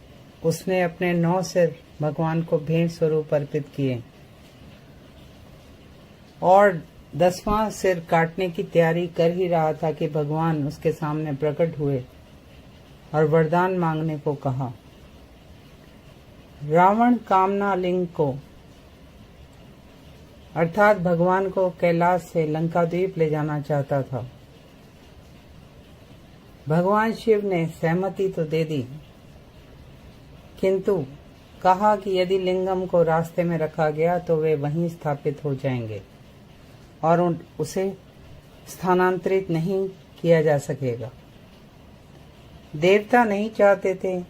उसने अपने 9 सिर भगवान को भेंट स्वरूप अर्पित किए और 10वां सिर काटने की तैयारी कर ही रहा था कि भगवान उसके सामने प्रकट हुए और वरदान मांगने को कहा। रावण कामना लिंग को अर्थात भगवान को कैलाश से लंका द्वीप ले जाना चाहता था। भगवान शिव ने सहमति तो दे दी, किंतु कहा कि यदि लिंगम को रास्ते में रखा गया तो वे वहीं स्थापित हो जाएंगे और उसे स्थानांतरित नहीं किया जा सकेगा। देवता नहीं चाहते थे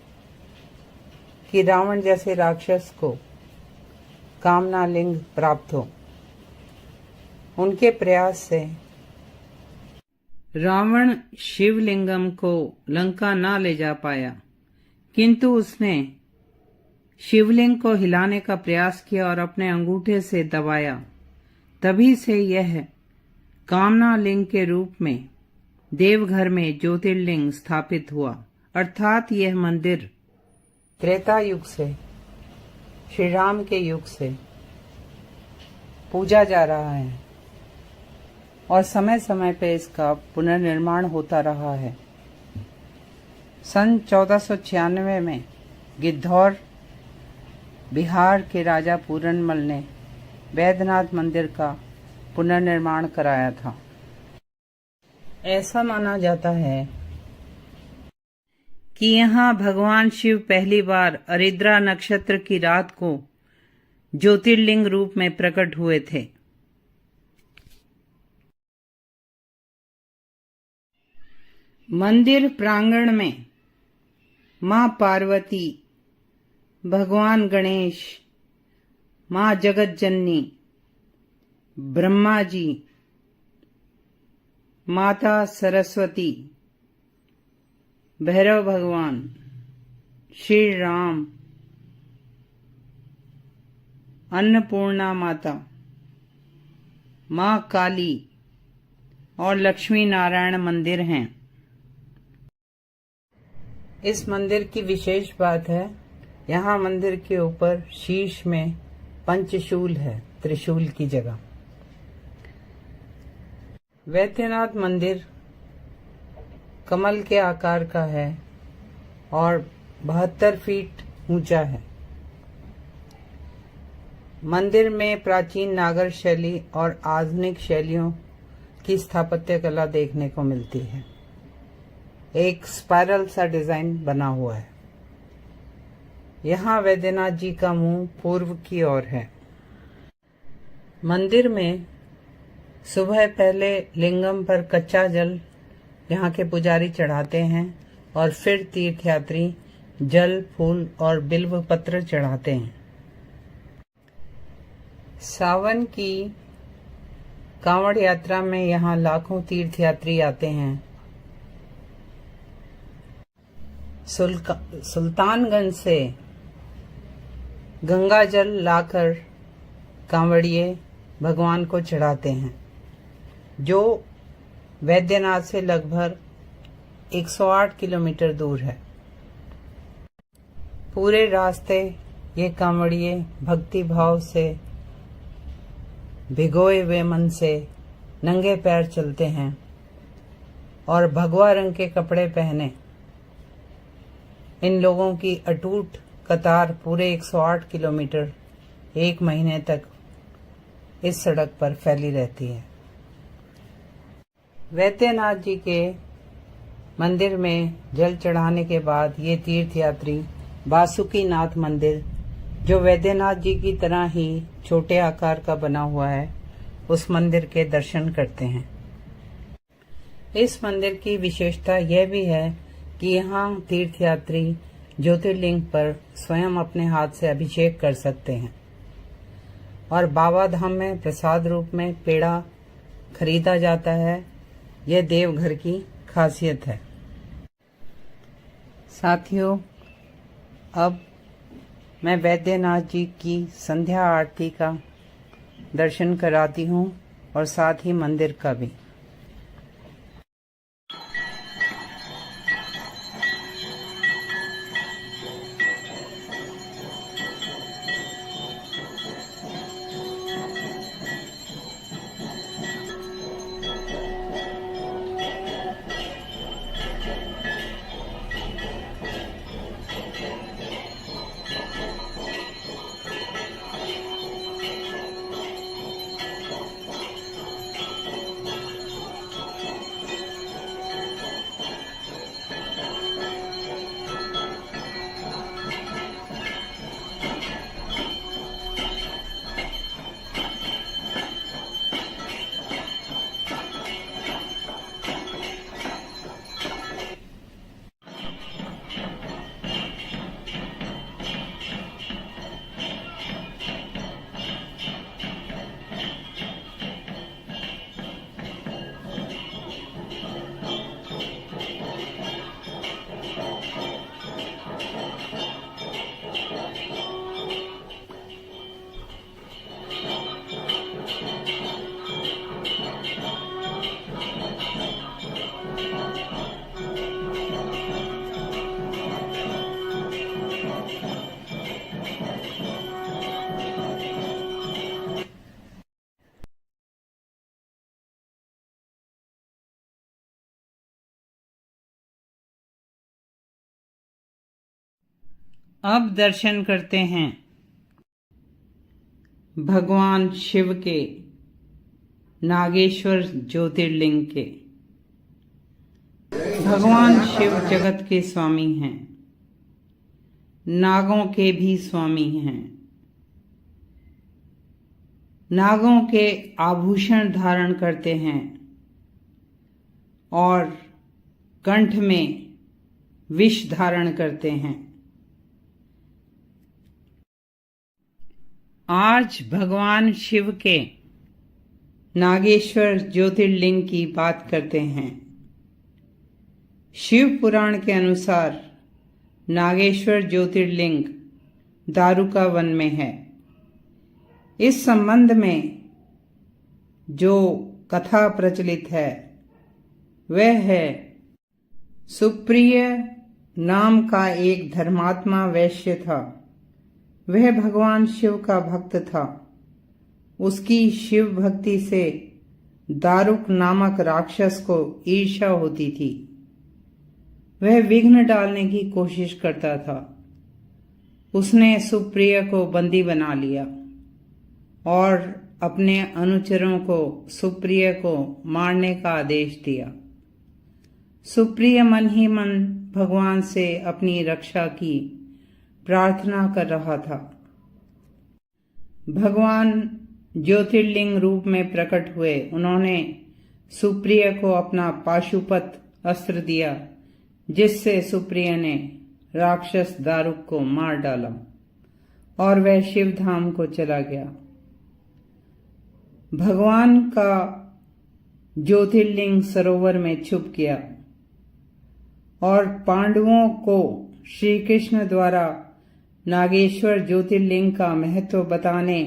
कि रावण जैसे राक्षस को कामना लिंग प्राप्त हो। उनके प्रयास से रावण शिवलिंगम को लंका ना ले जा पाया, किंतु उसने शिवलिंग को हिलाने का प्रयास किया और अपने अंगूठे से दबाया। तभी से यह कामना लिंग के रूप में देवघर में ज्योतिर्लिंग स्थापित हुआ। अर्थात यह मंदिर त्रेता युग से, श्री राम के युग से पूजा जा रहा है और समय समय पे इसका पुनर्निर्माण होता रहा है। सन 1496 में गिद्धौर बिहार के राजा पूरनमल ने वैद्यनाथ मंदिर का पुनर्निर्माण कराया था। ऐसा माना जाता है कि यहाँ भगवान शिव पहली बार अरिद्रा नक्षत्र की रात को ज्योतिर्लिंग रूप में प्रकट हुए थे। मंदिर प्रांगण में मां पार्वती, भगवान गणेश, मां जगत जननी, ब्रह्मा जी, माता सरस्वती, भैरव भगवान, श्री राम, अन्नपूर्णा माता, मां काली और लक्ष्मी नारायण मंदिर हैं। इस मंदिर की विशेष बात है, यहाँ मंदिर के ऊपर शीर्ष में पंचशूल है, त्रिशूल की जगह। वैद्यनाथ मंदिर कमल के आकार का है और 72 फीट ऊंचा है। मंदिर में प्राचीन नागर शैली और आधुनिक शैलियों की स्थापत्य कला देखने को मिलती है। एक स्पाइरल सा डिजाइन बना हुआ है। यहाँ वैद्यनाथ जी का मुंह पूर्व की ओर है। मंदिर में सुबह पहले लिंगम पर कच्चा जल यहाँ के पुजारी चढ़ाते हैं और फिर तीर्थयात्री जल, फूल और बिल्व पत्र चढ़ाते हैं। सावन की कांवड़ यात्रा में यहाँ लाखों तीर्थयात्री आते हैं। सुल्तानगंज से गंगा जल लाकर कांवड़िए भगवान को चढ़ाते हैं, जो वैद्यनाथ से लगभग 108 किलोमीटर दूर है। पूरे रास्ते ये कांवड़िए भक्ति भाव से भिगोए हुए मन से नंगे पैर चलते हैं और भगवा रंग के कपड़े पहने इन लोगों की अटूट कतार पूरे 108 किलोमीटर 1 महीने तक इस सड़क पर फैली रहती है। वैद्यनाथ जी के मंदिर में जल चढ़ाने के बाद ये तीर्थयात्री बासुकीनाथ मंदिर, जो वैद्यनाथ जी की तरह ही छोटे आकार का बना हुआ है, उस मंदिर के दर्शन करते हैं। इस मंदिर की विशेषता यह भी है कि यहाँ तीर्थयात्री ज्योतिर्लिंग पर स्वयं अपने हाथ से अभिषेक कर सकते हैं और बाबा धाम में प्रसाद रूप में पेड़ा खरीदा जाता है। यह देवघर की खासियत है। साथियों, अब मैं वैद्यनाथ जी की संध्या आरती का दर्शन कराती हूँ और साथ ही मंदिर का भी। अब दर्शन करते हैं भगवान शिव के नागेश्वर ज्योतिर्लिंग के। भगवान शिव जगत के स्वामी हैं, नागों के भी स्वामी हैं। नागों के आभूषण धारण करते हैं और कंठ में विष धारण करते हैं। आज भगवान शिव के नागेश्वर ज्योतिर्लिंग की बात करते हैं। शिव पुराण के अनुसार नागेश्वर ज्योतिर्लिंग दारुका वन में है। इस संबंध में जो कथा प्रचलित है वह है, सुप्रिय नाम का एक धर्मात्मा वैश्य था। वह भगवान शिव का भक्त था। उसकी शिव भक्ति से दारुक नामक राक्षस को ईर्ष्या होती थी। वह विघ्न डालने की कोशिश करता था। उसने सुप्रिय को बंदी बना लिया और अपने अनुचरों को सुप्रिय को मारने का आदेश दिया। सुप्रिय मन ही मन भगवान से अपनी रक्षा की प्रार्थना कर रहा था। भगवान ज्योतिर्लिंग रूप में प्रकट हुए। उन्होंने सुप्रिय को अपना पाशुपत अस्त्र दिया, जिससे सुप्रिय ने राक्षस दारुक को मार डाला और वह शिव धाम को चला गया। भगवान का ज्योतिर्लिंग सरोवर में छुप गया और पांडवों को श्री कृष्ण द्वारा नागेश्वर ज्योतिर्लिंग का महत्व बताने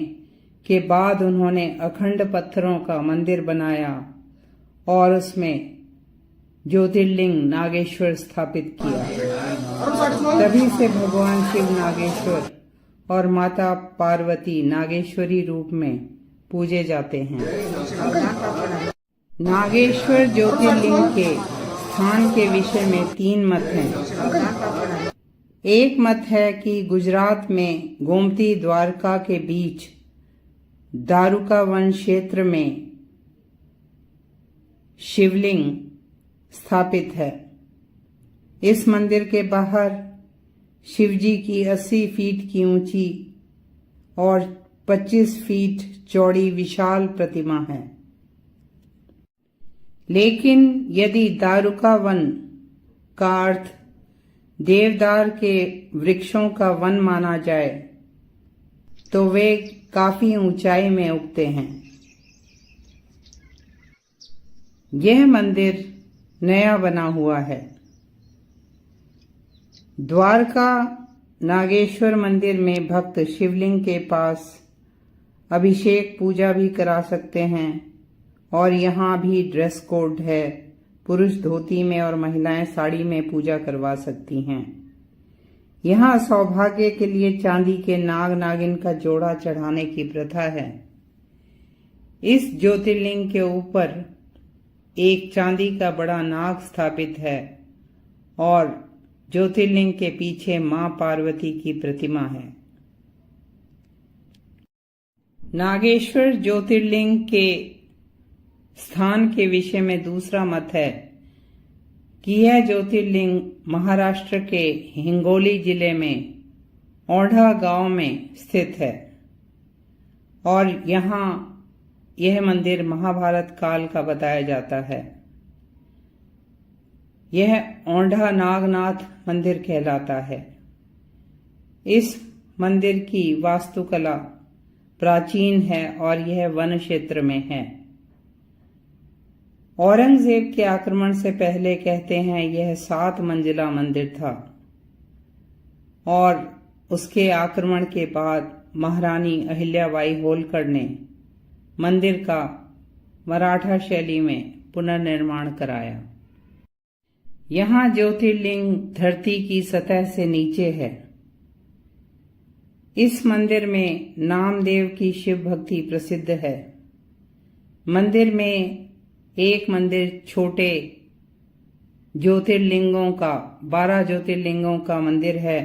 के बाद उन्होंने अखंड पत्थरों का मंदिर बनाया और उसमें ज्योतिर्लिंग नागेश्वर स्थापित किया। तभी से भगवान शिव नागेश्वर और माता पार्वती नागेश्वरी रूप में पूजे जाते हैं। नागेश्वर ज्योतिर्लिंग के स्थान के विषय में 3 मत हैं। एक मत है कि गुजरात में गोमती द्वारका के बीच दारुका वन क्षेत्र में शिवलिंग स्थापित है। इस मंदिर के बाहर शिवजी की 80 फीट की ऊंची और 25 फीट चौड़ी विशाल प्रतिमा है। लेकिन यदि दारुका वन का अर्थ देवदार के वृक्षों का वन माना जाए तो वे काफी ऊंचाई में उगते हैं। यह मंदिर नया बना हुआ है। द्वारका नागेश्वर मंदिर में भक्त शिवलिंग के पास अभिषेक पूजा भी करा सकते हैं और यहाँ भी ड्रेस कोड है। पुरुष धोती में और महिलाएं साड़ी में पूजा करवा सकती हैं। यहाँ सौभाग्य के लिए चांदी के नाग नागिन का जोड़ा चढ़ाने की प्रथा है। इस ज्योतिर्लिंग के ऊपर एक चांदी का बड़ा नाग स्थापित है और ज्योतिर्लिंग के पीछे मां पार्वती की प्रतिमा है। नागेश्वर ज्योतिर्लिंग के स्थान के विषय में दूसरा मत है कि यह ज्योतिर्लिंग महाराष्ट्र के हिंगोली जिले में औंढा गांव में स्थित है और यहाँ यह मंदिर महाभारत काल का बताया जाता है। यह औंढा नागनाथ मंदिर कहलाता है। इस मंदिर की वास्तुकला प्राचीन है और यह वन क्षेत्र में है। औरंगजेब के आक्रमण से पहले कहते हैं यह 7 मंजिला मंदिर था और उसके आक्रमण के बाद महारानी अहिल्याबाई होलकर ने मंदिर का मराठा शैली में पुनर्निर्माण कराया। यहाँ ज्योतिर्लिंग धरती की सतह से नीचे है। इस मंदिर में नामदेव की शिव भक्ति प्रसिद्ध है। मंदिर में एक मंदिर छोटे ज्योतिर्लिंगों का 12 ज्योतिर्लिंगों का मंदिर है।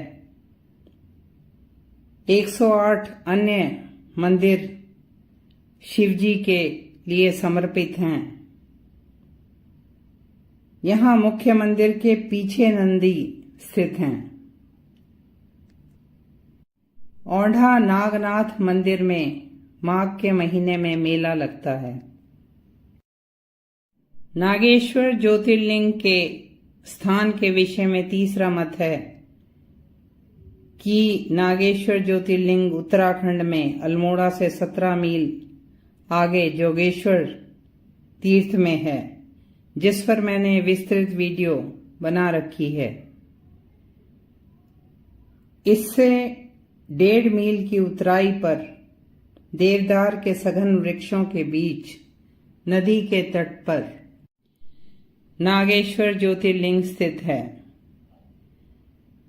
108 अन्य मंदिर शिवजी के लिए समर्पित हैं। यहाँ मुख्य मंदिर के पीछे नंदी स्थित हैं। औंढा नागनाथ मंदिर में माघ के महीने में मेला लगता है। नागेश्वर ज्योतिर्लिंग के स्थान के विषय में तीसरा मत है कि नागेश्वर ज्योतिर्लिंग उत्तराखंड में अल्मोड़ा से 17 मील आगे जोगेश्वर तीर्थ में है, जिस पर मैंने विस्तृत वीडियो बना रखी है। इससे 1.5 मील की ऊंचाई पर देवदार के सघन वृक्षों के बीच नदी के तट पर नागेश्वर ज्योतिर्लिंग स्थित है।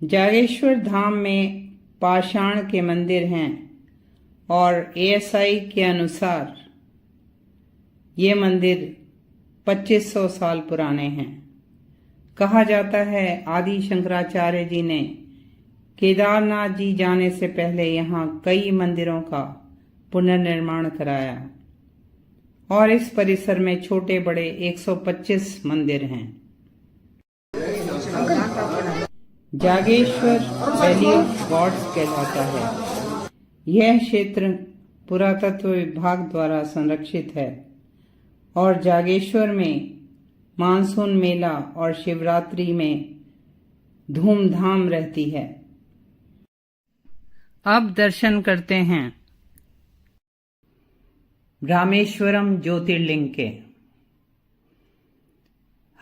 जागेश्वर धाम में पाषाण के मंदिर हैं और ASI के अनुसार ये मंदिर 2500 साल पुराने हैं। कहा जाता है आदि शंकराचार्य जी ने केदारनाथ जी जाने से पहले यहाँ कई मंदिरों का पुनर्निर्माण कराया और इस परिसर में छोटे बड़े 125 मंदिर हैं। जागेश्वर वैली ऑफ गॉड्स कहलाता है। यह क्षेत्र पुरातत्व विभाग द्वारा संरक्षित है और जागेश्वर में मानसून मेला और शिवरात्रि में धूमधाम रहती है। अब दर्शन करते हैं रामेश्वरम ज्योतिर्लिंग के।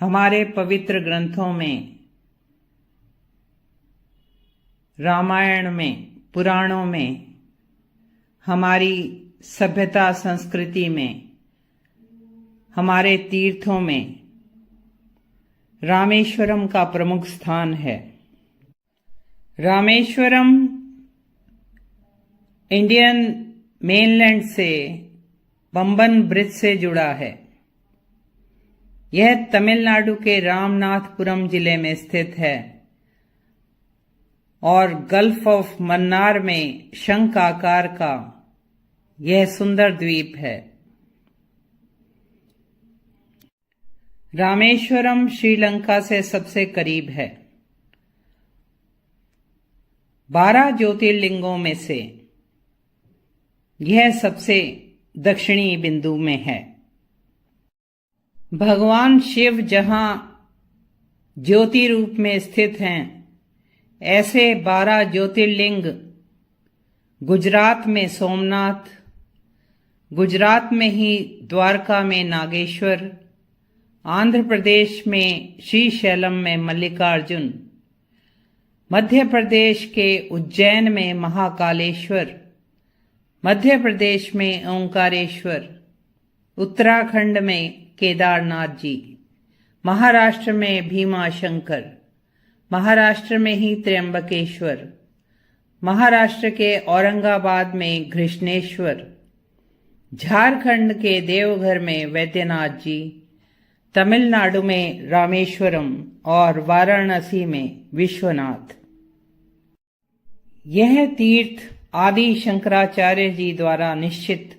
हमारे पवित्र ग्रंथों में, रामायण में, पुराणों में, हमारी सभ्यता संस्कृति में, हमारे तीर्थों में रामेश्वरम का प्रमुख स्थान है। रामेश्वरम इंडियन मेनलैंड से बम्बन ब्रिज से जुड़ा है। यह तमिलनाडु के रामनाथपुरम जिले में स्थित है और गल्फ ऑफ मन्नार में शंख आकार का यह सुंदर द्वीप है। रामेश्वरम श्रीलंका से सबसे करीब है। 12 ज्योतिर्लिंगों में से यह सबसे दक्षिणी बिंदु में है। भगवान शिव जहां ज्योति रूप में स्थित हैं, ऐसे 12 ज्योतिर्लिंग गुजरात में सोमनाथ, गुजरात में ही द्वारका में नागेश्वर, आंध्र प्रदेश में श्रीशैलम में मल्लिकार्जुन, मध्य प्रदेश के उज्जैन में महाकालेश्वर, मध्य प्रदेश में ओंकारेश्वर, उत्तराखंड में केदारनाथ जी, महाराष्ट्र में भीमाशंकर, महाराष्ट्र में ही त्र्यंबकेश्वर, महाराष्ट्र के औरंगाबाद में घृष्णेश्वर, झारखंड के देवघर में वैद्यनाथ जी, तमिलनाडु में रामेश्वरम और वाराणसी में विश्वनाथ। यह तीर्थ आदि शंकराचार्य जी द्वारा निश्चित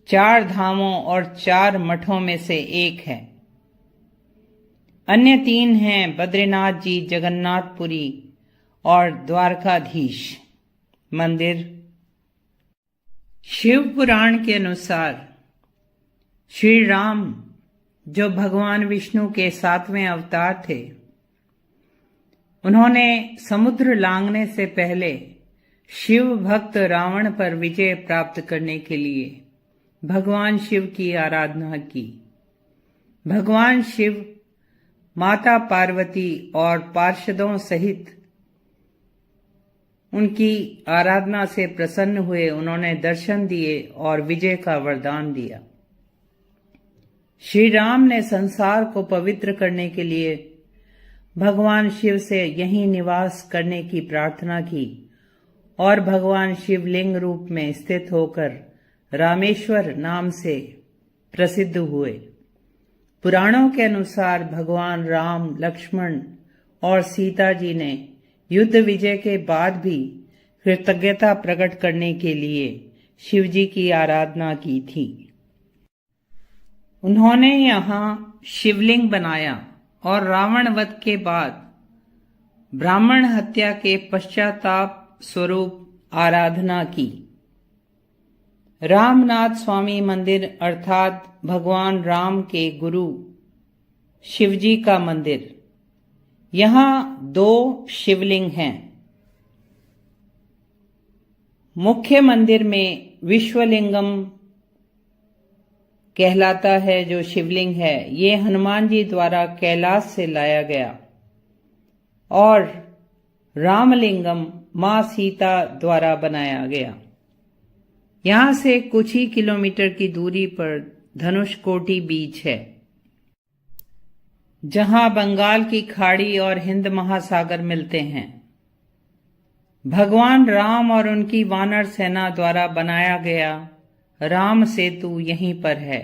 4 धामों और 4 मठों में से एक है। अन्य 3 हैं बद्रीनाथ जी, जगन्नाथपुरी और द्वारकाधीश मंदिर। शिव पुराण के अनुसार श्री राम, जो भगवान विष्णु के 7वें अवतार थे, उन्होंने समुद्र लांघने से पहले शिव भक्त रावण पर विजय प्राप्त करने के लिए भगवान शिव की आराधना की। भगवान शिव माता पार्वती और पार्षदों सहित उनकी आराधना से प्रसन्न हुए। उन्होंने दर्शन दिए और विजय का वरदान दिया। श्री राम ने संसार को पवित्र करने के लिए भगवान शिव से यहीं निवास करने की प्रार्थना की और भगवान शिवलिंग रूप में स्थित होकर रामेश्वर नाम से प्रसिद्ध हुए। पुराणों के अनुसार भगवान राम, लक्ष्मण और सीता जी ने युद्ध विजय के बाद भी कृतज्ञता प्रकट करने के लिए शिवजी की आराधना की थी। उन्होंने यहाँ शिवलिंग बनाया और रावण वध के बाद ब्राह्मण हत्या के पश्चाताप स्वरूप आराधना की। रामनाथ स्वामी मंदिर अर्थात भगवान राम के गुरु शिवजी का मंदिर। यहाँ 2 शिवलिंग हैं। मुख्य मंदिर में विश्वलिंगम कहलाता है जो शिवलिंग है। ये हनुमान जी द्वारा कैलाश से लाया गया और रामलिंगम मां सीता द्वारा बनाया गया। यहां से कुछ ही किलोमीटर की दूरी पर धनुषकोटी बीच है, जहां बंगाल की खाड़ी और हिंद महासागर मिलते हैं। भगवान राम और उनकी वानर सेना द्वारा बनाया गया राम सेतु यहीं पर है,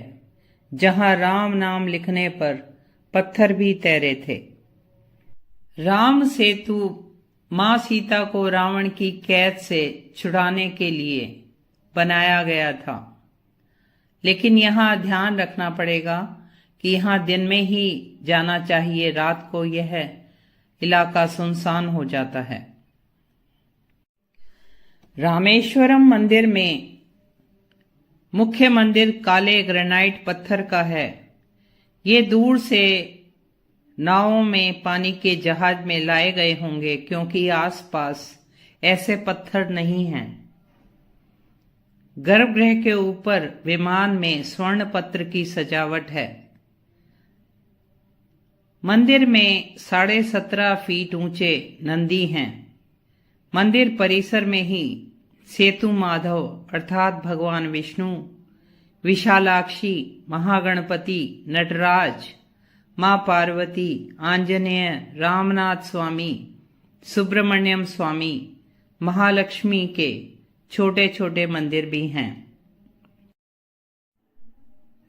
जहां राम नाम लिखने पर पत्थर भी तैरे थे। राम सेतु मां सीता को रावण की कैद से छुड़ाने के लिए बनाया गया था, लेकिन यहाँ ध्यान रखना पड़ेगा कि यहाँ दिन में ही जाना चाहिए। रात को यह इलाका सुनसान हो जाता है। रामेश्वरम मंदिर में मुख्य मंदिर काले ग्रेनाइट पत्थर का है। ये दूर से नावों में पानी के जहाज में लाए गए होंगे, क्योंकि आसपास ऐसे पत्थर नहीं हैं। गर्भगृह के ऊपर विमान में स्वर्ण पत्र की सजावट है। मंदिर में 17.5 फीट ऊंचे नंदी हैं। मंदिर परिसर में ही सेतु माधव अर्थात भगवान विष्णु, विशालाक्षी, महागणपति, नटराज, मां पार्वती, आंजनेय, रामनाथ स्वामी, सुब्रमण्यम स्वामी, महालक्ष्मी के छोटे छोटे मंदिर भी हैं।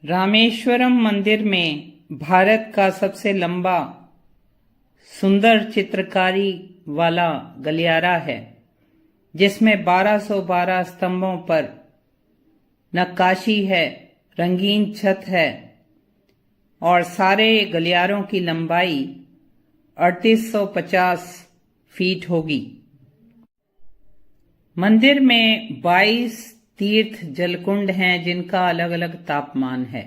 रामेश्वरम मंदिर में भारत का सबसे लंबा सुंदर चित्रकारी वाला गलियारा है, जिसमें 1212 स्तंभों पर नक्काशी है, रंगीन छत है और सारे गलियारों की लंबाई 3850 फीट होगी। मंदिर में 22 तीर्थ जलकुंड हैं, जिनका अलग अलग तापमान है।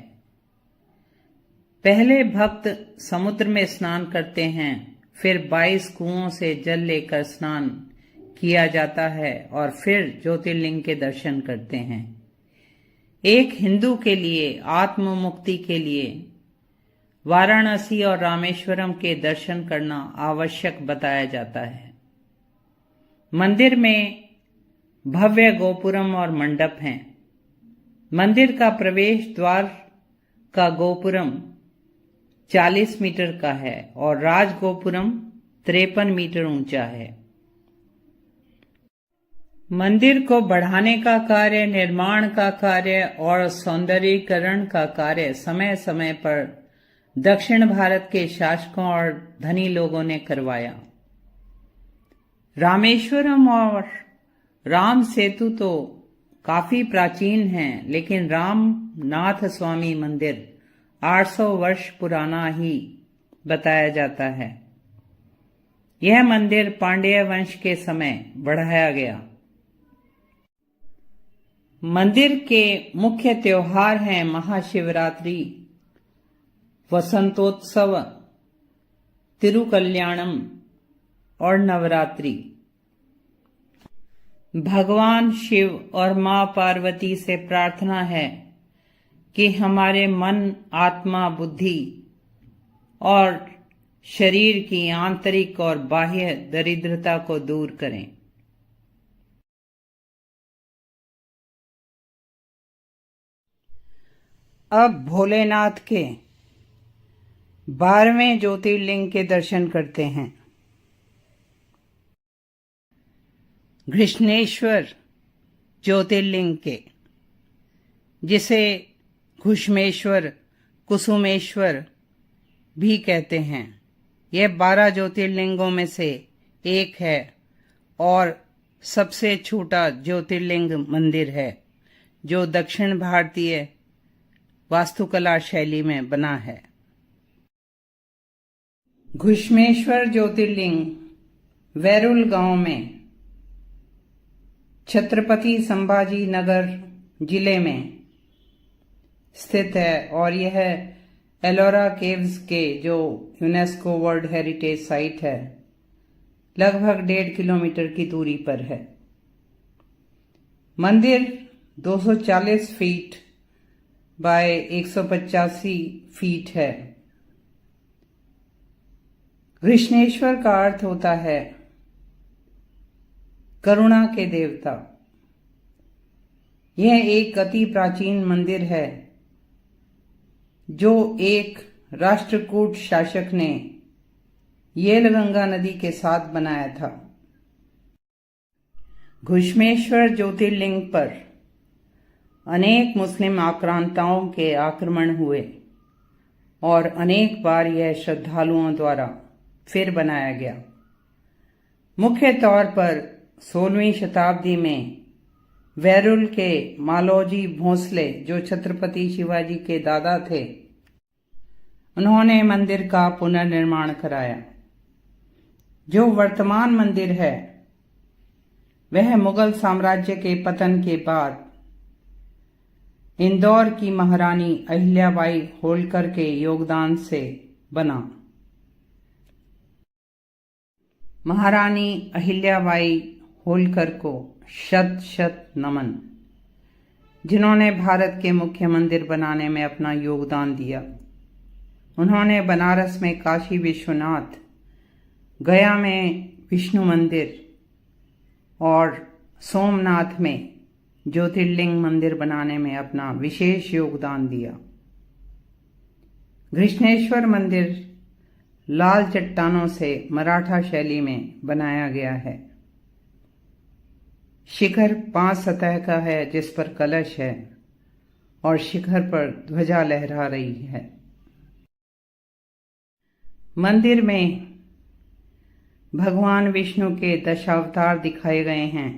पहले भक्त समुद्र में स्नान करते हैं, फिर 22 कुओं से जल लेकर स्नान किया जाता है और फिर ज्योतिर्लिंग के दर्शन करते हैं। एक हिंदू के लिए आत्म मुक्ति के लिए वाराणसी और रामेश्वरम के दर्शन करना आवश्यक बताया जाता है। मंदिर में भव्य गोपुरम और मंडप हैं। मंदिर का प्रवेश द्वार का गोपुरम 40 मीटर का है और राज गोपुरम 53 मीटर ऊंचा है। मंदिर को बढ़ाने का कार्य, निर्माण का कार्य और सौंदर्यीकरण का कार्य समय समय पर दक्षिण भारत के शासकों और धनी लोगों ने करवाया। रामेश्वरम और राम सेतु तो काफी प्राचीन हैं, लेकिन रामनाथ स्वामी मंदिर 800 वर्ष पुराना ही बताया जाता है। यह मंदिर पांड्य वंश के समय बढ़ाया गया। मंदिर के मुख्य त्योहार हैं महाशिवरात्रि, वसंतोत्सव, तिरुकल्याणम और नवरात्रि। भगवान शिव और मां पार्वती से प्रार्थना है कि हमारे मन, आत्मा, बुद्धि और शरीर की आंतरिक और बाह्य दरिद्रता को दूर करें। अब भोलेनाथ के 12वें ज्योतिर्लिंग के दर्शन करते हैं। घृष्णेश्वर ज्योतिर्लिंग के, जिसे घुष्मेश्वर, कुसुमेश्वर भी कहते हैं। यह 12 ज्योतिर्लिंगों में से एक है और सबसे छोटा ज्योतिर्लिंग मंदिर है, जो दक्षिण भारतीय वास्तुकला शैली में बना है। घुष्मेश्वर ज्योतिर्लिंग वैरुल गांव में छत्रपति संभाजी नगर जिले में स्थित है और यह एलोरा केव्स के, जो यूनेस्को वर्ल्ड हेरिटेज साइट है, लगभग 1.5 किलोमीटर की दूरी पर है। मंदिर 240 फीट बाय 185 फीट है। घृष्णेश्वर का अर्थ होता है करुणा के देवता। यह एक अति प्राचीन मंदिर है जो एक राष्ट्रकूट शासक ने येलगंगा नदी के साथ बनाया था। घुष्मेश्वर ज्योतिर्लिंग पर अनेक मुस्लिम आक्रांताओं के आक्रमण हुए और अनेक बार यह श्रद्धालुओं द्वारा फिर बनाया गया। मुख्य तौर पर 16वीं शताब्दी में वैरुल के मालोजी भोंसले, जो छत्रपति शिवाजी के दादा थे, उन्होंने मंदिर का पुनर्निर्माण कराया। जो वर्तमान मंदिर है वह मुगल साम्राज्य के पतन के बाद इंदौर की महारानी अहिल्याबाई होलकर के योगदान से बना। महारानी अहिल्याबाई होलकर को शत शत नमन, जिन्होंने भारत के मुख्य मंदिर बनाने में अपना योगदान दिया। उन्होंने बनारस में काशी विश्वनाथ, गया में विष्णु मंदिर और सोमनाथ में ज्योतिर्लिंग मंदिर बनाने में अपना विशेष योगदान दिया। घृष्णेश्वर मंदिर लाल चट्टानों से मराठा शैली में बनाया गया है। शिखर 5 सतह का है जिस पर कलश है और शिखर पर ध्वजा लहरा रही है। मंदिर में भगवान विष्णु के दशावतार दिखाए गए हैं।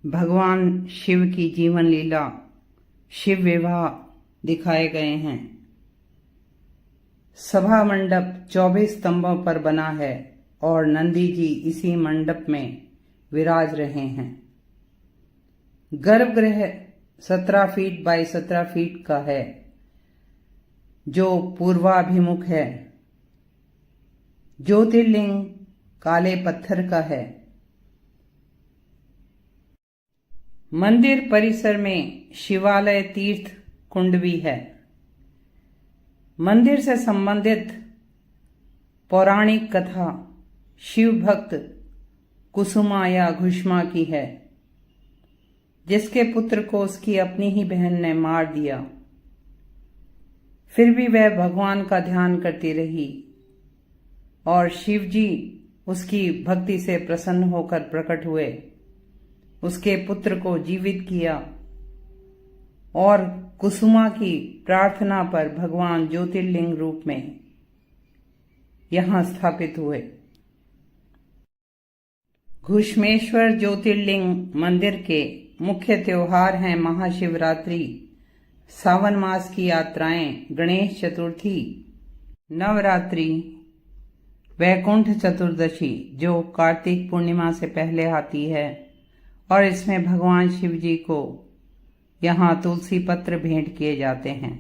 भगवान शिव की जीवन लीला, शिव विवाह दिखाए गए हैं। सभा मंडप 24 स्तंभों पर बना है और नंदी जी इसी मंडप में विराज रहे हैं। गर्भगृह 17 फीट बाई 17 फीट का है जो पूर्वाभिमुख है। ज्योतिर्लिंग काले पत्थर का है। मंदिर परिसर में शिवालय तीर्थ कुंड भी है। मंदिर से संबंधित पौराणिक कथा शिव भक्त कुसुमा या घुष्मा की है, जिसके पुत्र को उसकी अपनी ही बहन ने मार दिया। फिर भी वह भगवान का ध्यान करती रही और शिवजी उसकी भक्ति से प्रसन्न होकर प्रकट हुए, उसके पुत्र को जीवित किया और कुसुमा की प्रार्थना पर भगवान ज्योतिर्लिंग रूप में यहां स्थापित हुए। घुष्मेश्वर ज्योतिर्लिंग मंदिर के मुख्य त्योहार हैं महाशिवरात्रि, सावन मास की यात्राएं, गणेश चतुर्थी, नवरात्रि, वैकुंठ चतुर्दशी जो कार्तिक पूर्णिमा से पहले आती है और इसमें भगवान शिव जी को यहाँ तुलसी पत्र भेंट किए जाते हैं।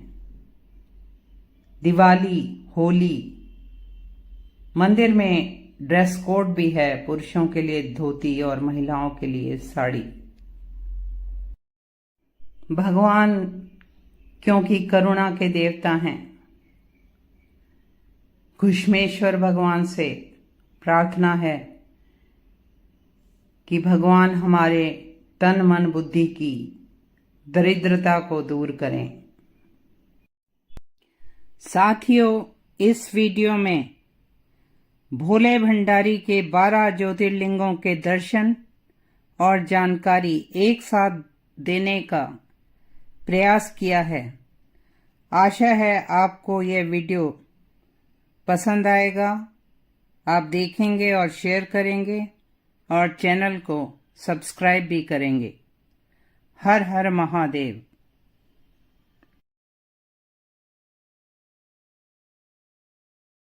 दिवाली, होली। मंदिर में ड्रेस कोड भी है, पुरुषों के लिए धोती और महिलाओं के लिए साड़ी। भगवान क्योंकि करुणा के देवता हैं, घुष्मेश्वर भगवान से प्रार्थना है कि भगवान हमारे तन मन बुद्धि की दरिद्रता को दूर करें। साथियों, इस वीडियो में भोले भंडारी के 12 ज्योतिर्लिंगों के दर्शन और जानकारी एक साथ देने का प्रयास किया है। आशा है आपको यह वीडियो पसंद आएगा। आप देखेंगे और शेयर करेंगे और चैनल को सब्सक्राइब भी करेंगे। हर हर महादेव।